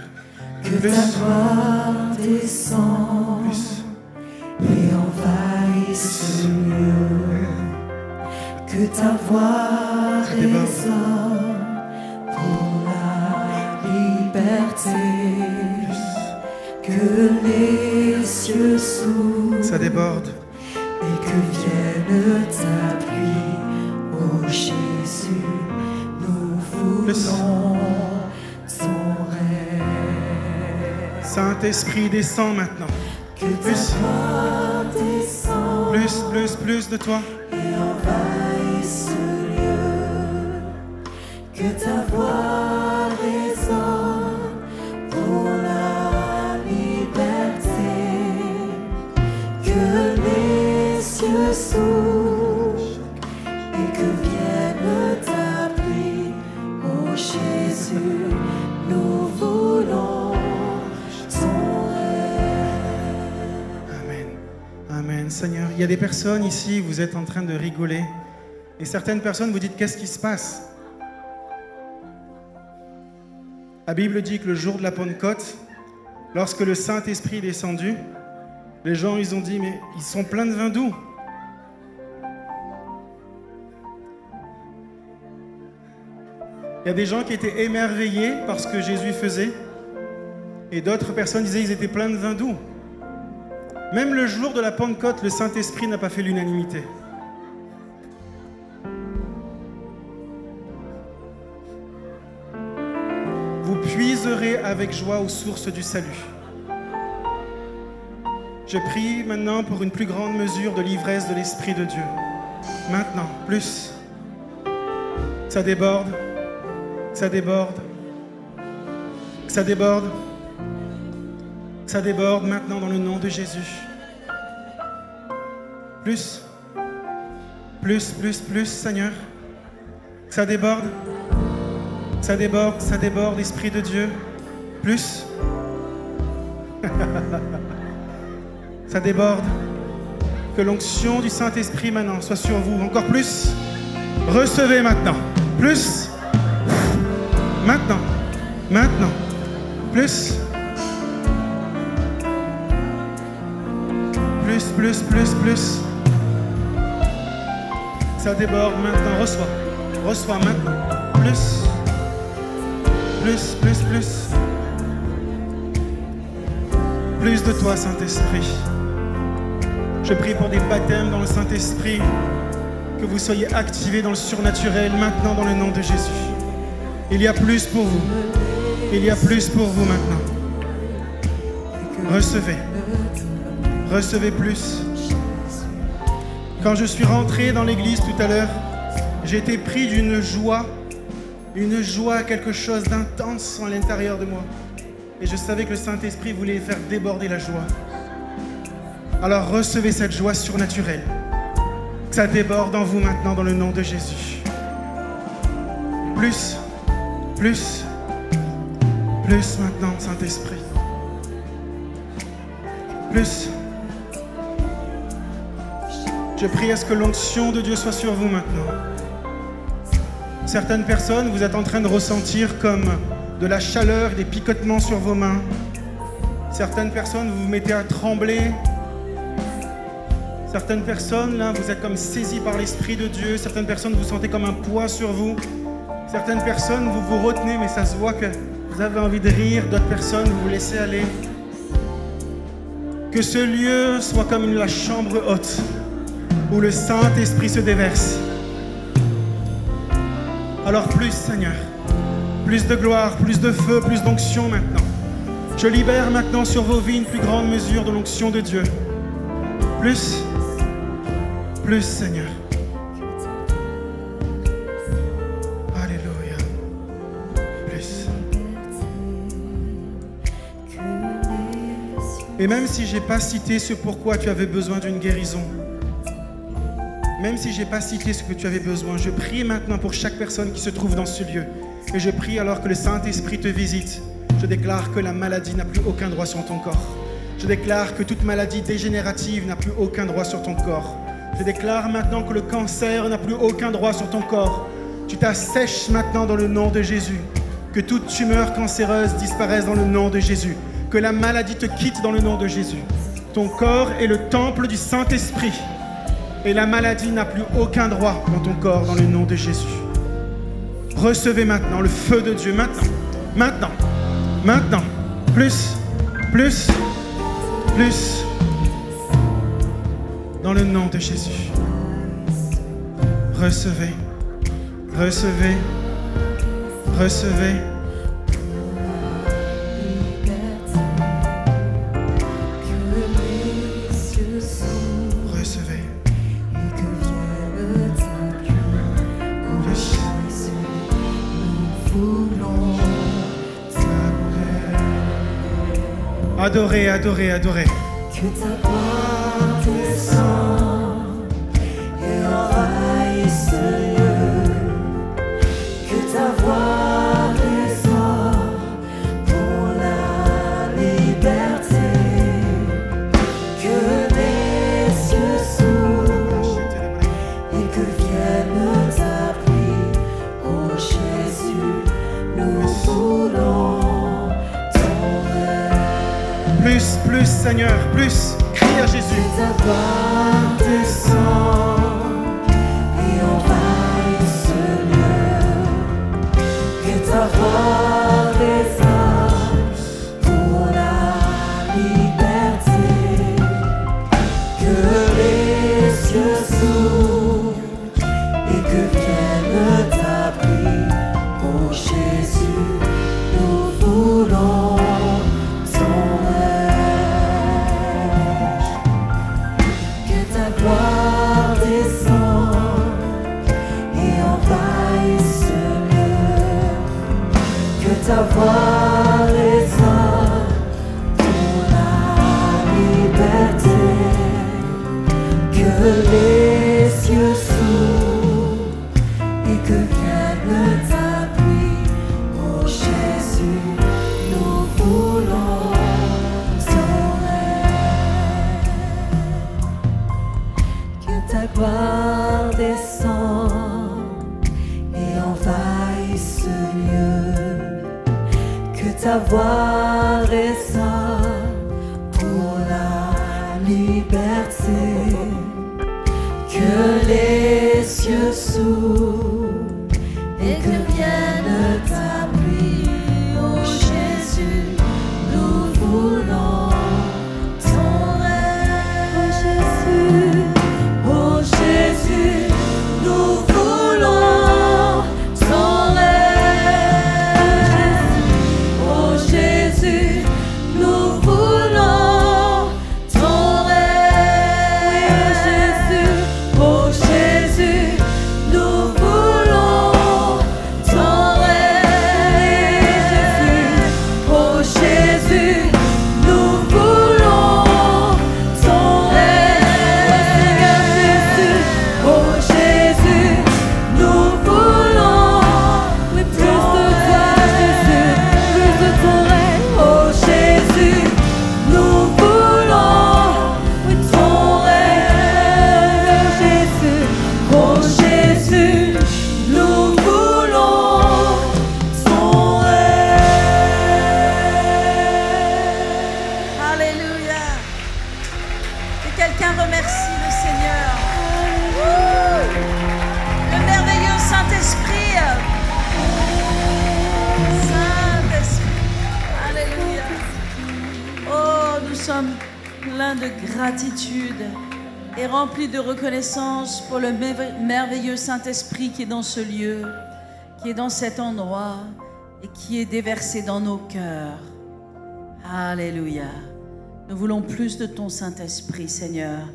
Que Plus. ta gloire descende Plus. et envahisse ce lieu. Que ta voix résonne pour la liberté. Que les cieux s'ouvrent. Ça déborde. Et que vienne ta pluie. Oh Jésus, nous voulons ton règne. Saint-Esprit, descend maintenant. Que ta gloire descende. Plus de toi. Et envahisse ce lieu. Que ta voix résonne pour la liberté. Que les cieux s'ouvrent et que vienne ta pluie. Oh Jésus, nous voulons ton règne. Amen. Amen. Seigneur, il y a des personnes ici, vous êtes en train de rigoler. Et certaines personnes vous dites, qu'est-ce qui se passe? La Bible dit que le jour de la Pentecôte, lorsque le Saint-Esprit est descendu, les gens, ils ont dit, mais ils sont pleins de vin doux. Il y a des gens qui étaient émerveillés par ce que Jésus faisait. Et d'autres personnes disaient qu'ils étaient pleins de vin doux. Même le jour de la Pentecôte, le Saint-Esprit n'a pas fait l'unanimité. Vous puiserez avec joie aux sources du salut. Je prie maintenant pour une plus grande mesure de l'ivresse de l'Esprit de Dieu. Maintenant, plus. Ça déborde. Ça déborde. Ça déborde. Ça déborde maintenant dans le nom de Jésus. Plus. Plus, Seigneur. Ça déborde. Ça déborde, Esprit de Dieu. Plus. Ça déborde. Que l'onction du Saint-Esprit maintenant soit sur vous. Encore plus. Recevez maintenant. Plus. Maintenant. Plus. Plus. Ça déborde maintenant. Reçois maintenant. Plus. Plus de toi, Saint-Esprit. Je prie pour des baptêmes dans le Saint-Esprit, que vous soyez activés dans le surnaturel maintenant dans le nom de Jésus. Il y a plus pour vous. Il y a plus pour vous maintenant. Recevez. Recevez plus. Quand je suis rentré dans l'église tout à l'heure, j'ai été pris d'une joie, quelque chose d'intense à l'intérieur de moi. Et je savais que le Saint-Esprit voulait faire déborder la joie. Alors recevez cette joie surnaturelle. Que ça déborde en vous maintenant dans le nom de Jésus. Plus, plus, plus maintenant, Saint-Esprit. Plus. Je prie à ce que l'onction de Dieu soit sur vous maintenant. Certaines personnes, vous êtes en train de ressentir comme de la chaleur, des picotements sur vos mains. Certaines personnes, vous vous mettez à trembler. Certaines personnes, là, vous êtes comme saisis par l'Esprit de Dieu. Certaines personnes, vous sentez comme un poids sur vous. Certaines personnes, vous vous retenez, mais ça se voit que vous avez envie de rire. D'autres personnes, vous vous laissez aller. Que ce lieu soit comme la chambre haute où le Saint-Esprit se déverse. Alors plus, Seigneur, plus de gloire, plus de feu, plus d'onction maintenant. Je libère maintenant sur vos vies une plus grande mesure de l'onction de Dieu. Plus, plus, Seigneur. Alléluia. Plus. Et même si je n'ai pas cité ce pourquoi tu avais besoin d'une guérison, même si je n'ai pas cité ce que tu avais besoin, je prie maintenant pour chaque personne qui se trouve dans ce lieu. Et je prie alors que le Saint-Esprit te visite. Je déclare que la maladie n'a plus aucun droit sur ton corps. Je déclare que toute maladie dégénérative n'a plus aucun droit sur ton corps. Je déclare maintenant que le cancer n'a plus aucun droit sur ton corps. Tu t'assèches maintenant dans le nom de Jésus. Que toute tumeur cancéreuse disparaisse dans le nom de Jésus. Que la maladie te quitte dans le nom de Jésus. Ton corps est le temple du Saint-Esprit. Et la maladie n'a plus aucun droit dans ton corps dans le nom de Jésus. Recevez maintenant le feu de Dieu. Maintenant, maintenant, maintenant. Plus, plus, plus. Dans le nom de Jésus. Recevez, recevez, recevez. Adorez, adorez, adorez. Que ta gloire descende et envahisse ce lieu. Que ta voix descende pour la liberté. Que les cieux s'ouvrent et que vienne ta pluie. Oh Jésus, nous voulons. Plus, plus, Seigneur, plus. Crie à Jésus. Que ta gloire descende et envahisse ce lieu. Que ta voix descende pour la liberté. Que les cieux s'ouvrent et que vienne ta pluie. Oh Jésus, nous voulons. Ta voix résonne pour la liberté. Que les cieux s'ouvrent et que vienne ta pluie. Oh Jésus, nous voulons ton règne. Que ta gloire descende et envahisse ce lieu. Que ta voix résonne pour la liberté. Que les cieux s'ouvrent et que vienne ta pluie. Oh Jésus, nous voulons ton règne. Oh Jésus. plein de gratitude et rempli de reconnaissance pour le merveilleux Saint-Esprit qui est dans ce lieu, qui est dans cet endroit et qui est déversé dans nos cœurs. Alléluia. Nous voulons plus de ton Saint-Esprit, Seigneur.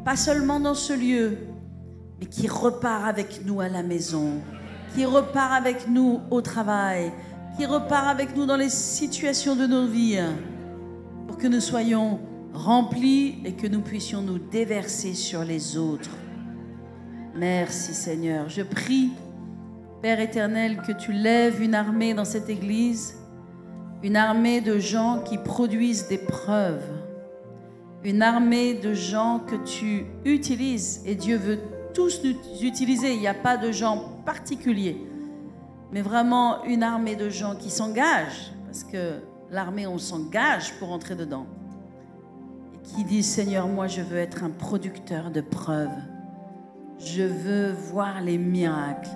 Pas seulement dans ce lieu, mais qui repart avec nous à la maison, qui repart avec nous au travail, qui repart avec nous dans les situations de nos vies, pour que nous soyons remplis et que nous puissions nous déverser sur les autres. Merci Seigneur. Je prie, Père éternel, que tu lèves une armée dans cette église, une armée de gens qui produisent des preuves, une armée de gens que tu utilises, et Dieu veut tous nous utiliser. Il n'y a pas de gens particuliers, mais vraiment une armée de gens qui s'engagent, parce que l'armée, on s'engage pour entrer dedans, et qui disent, Seigneur, moi je veux être un producteur de preuves, je veux voir les miracles,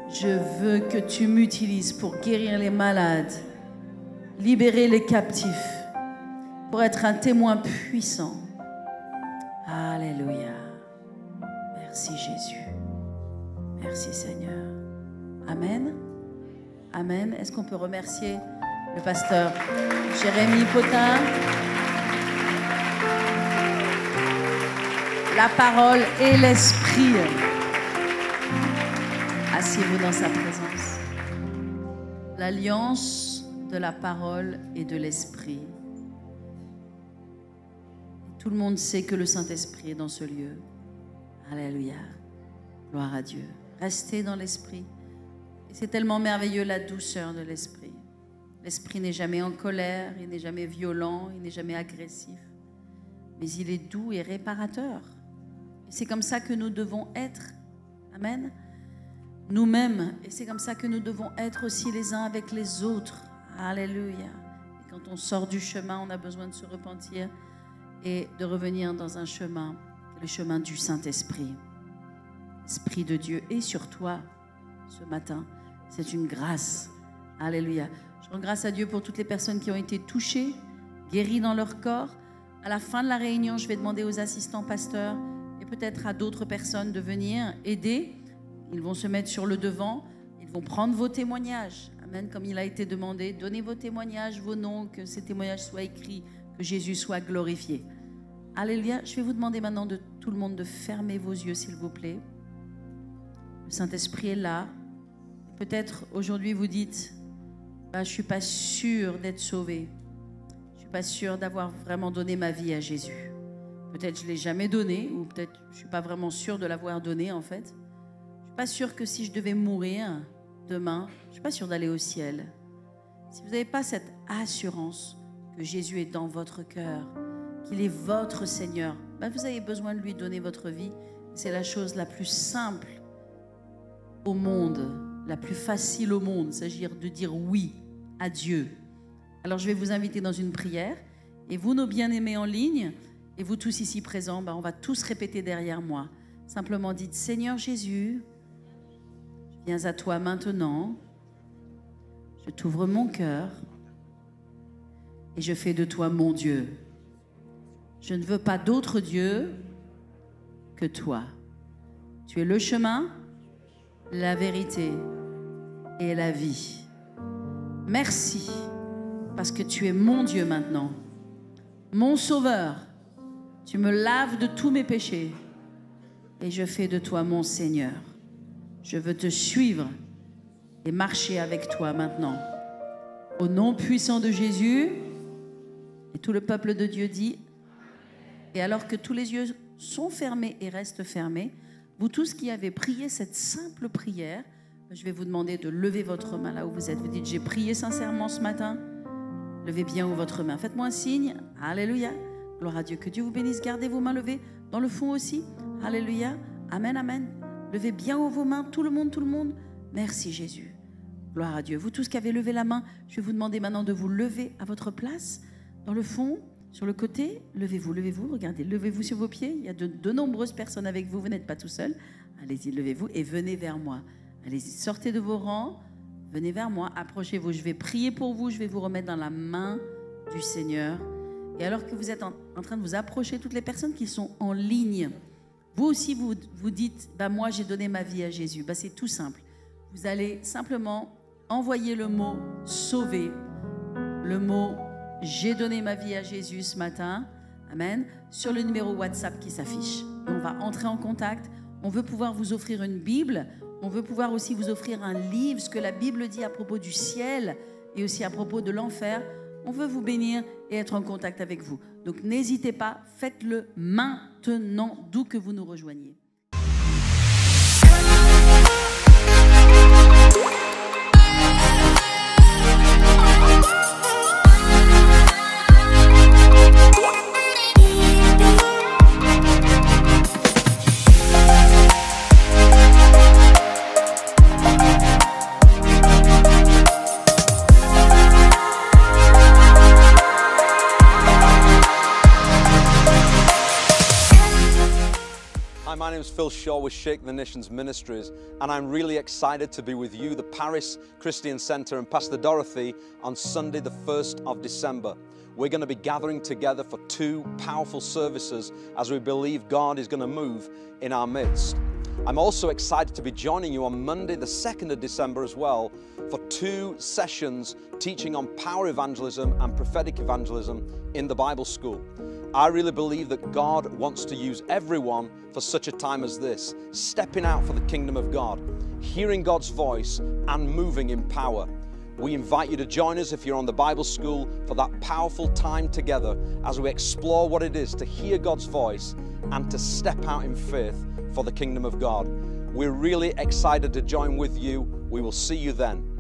je veux que tu m'utilises pour guérir les malades, libérer les captifs, pour être un témoin puissant. Alléluia. Merci Jésus. Merci Seigneur. Amen. Amen. Est-ce qu'on peut remercier le pasteur Jérémy Potin? La parole et l'esprit. Asseyez-vous dans sa présence. L'alliance de la parole et de l'esprit. Tout le monde sait que le Saint-Esprit est dans ce lieu. Alléluia. Gloire à Dieu. Restez dans l'esprit. Et c'est tellement merveilleux la douceur de l'esprit. L'esprit n'est jamais en colère, il n'est jamais violent, il n'est jamais agressif. Mais il est doux et réparateur. Et c'est comme ça que nous devons être. Amen. Nous-mêmes. Et c'est comme ça que nous devons être aussi les uns avec les autres. Alléluia. Et quand on sort du chemin, on a besoin de se repentir et de revenir dans un chemin, le chemin du Saint-Esprit. Esprit de Dieu est sur toi ce matin. C'est une grâce. Alléluia. Je rends grâce à Dieu pour toutes les personnes qui ont été touchées, guéries dans leur corps. À la fin de la réunion, je vais demander aux assistants pasteurs et peut-être à d'autres personnes de venir aider. Ils vont se mettre sur le devant. Ils vont prendre vos témoignages. Amen. Comme il a été demandé, donnez vos témoignages, vos noms, que ces témoignages soient écrits, que Jésus soit glorifié. Alléluia. Je vais vous demander maintenant de tout le monde de fermer vos yeux, s'il vous plaît. Le Saint-Esprit est là. Peut-être aujourd'hui vous dites, je ne suis pas sûre d'être sauvé. Je ne suis pas sûre d'avoir vraiment donné ma vie à Jésus. Peut-être je ne l'ai jamais donné, ou peut-être je ne suis pas vraiment sûre de l'avoir donné en fait. Je ne suis pas sûre que si je devais mourir demain, je ne suis pas sûre d'aller au ciel. Si vous n'avez pas cette assurance que Jésus est dans votre cœur, qu'il est votre Seigneur, vous avez besoin de lui donner votre vie. C'est la chose la plus simple au monde, la plus facile au monde, il s'agit de dire oui à Dieu. Alors je vais vous inviter dans une prière, et vous, nos bien-aimés en ligne, et vous tous ici présents, on va tous répéter derrière moi. Simplement dites, Seigneur Jésus, je viens à toi maintenant, je t'ouvre mon cœur, et je fais de toi mon Dieu. Je ne veux pas d'autre Dieu que toi. Tu es le chemin, la vérité et la vie. Merci, parce que tu es mon Dieu maintenant, mon Sauveur. Tu me laves de tous mes péchés et je fais de toi mon Seigneur. Je veux te suivre et marcher avec toi maintenant. Au nom puissant de Jésus, et tout le peuple de Dieu dit, et alors que tous les yeux sont fermés et restent fermés, vous tous qui avez prié cette simple prière, je vais vous demander de lever votre main là où vous êtes. Vous dites, j'ai prié sincèrement ce matin. Levez bien haut votre main. Faites-moi un signe. Alléluia. Gloire à Dieu. Que Dieu vous bénisse. Gardez vos mains levées. Dans le fond aussi. Alléluia. Amen, amen. Levez bien haut vos mains. Tout le monde, tout le monde. Merci Jésus. Gloire à Dieu. Vous tous qui avez levé la main, je vais vous demander maintenant de vous lever à votre place. Dans le fond, sur le côté, levez-vous, levez-vous. Regardez, levez-vous sur vos pieds. Il y a de nombreuses personnes avec vous. Vous n'êtes pas tout seul. Allez-y, levez-vous et venez vers moi. Allez-y, sortez de vos rangs. Venez vers moi. Approchez-vous. Je vais prier pour vous. Je vais vous remettre dans la main du Seigneur. Et alors que vous êtes en train de vous approcher, toutes les personnes qui sont en ligne, vous aussi, vous dites, bah, moi, j'ai donné ma vie à Jésus. Bah, c'est tout simple. Vous allez simplement envoyer le mot « sauver », le mot « j'ai donné ma vie à Jésus ce matin », amen, sur le numéro WhatsApp qui s'affiche. Et on va entrer en contact. On veut pouvoir vous offrir une Bible. On veut pouvoir aussi vous offrir un livre, ce que la Bible dit à propos du ciel et aussi à propos de l'enfer. On veut vous bénir et être en contact avec vous. Donc n'hésitez pas, faites-le maintenant, d'où que vous nous rejoigniez. My name is Phil Shaw with Shake the Nations Ministries, and I'm really excited to be with you, the Paris Christian Centre, and Pastor Dorothy on Sunday, the 1st of December. We're going to be gathering together for 2 powerful services as we believe God is going to move in our midst. I'm also excited to be joining you on Monday, the 2nd of December as well, for 2 sessions teaching on power evangelism and prophetic evangelism in the Bible school. I really believe that God wants to use everyone for such a time as this, stepping out for the kingdom of God, hearing God's voice and moving in power. We invite you to join us if you're on the Bible school for that powerful time together as we explore what it is to hear God's voice and to step out in faith for the kingdom of God. We're really excited to join with you. We will see you then.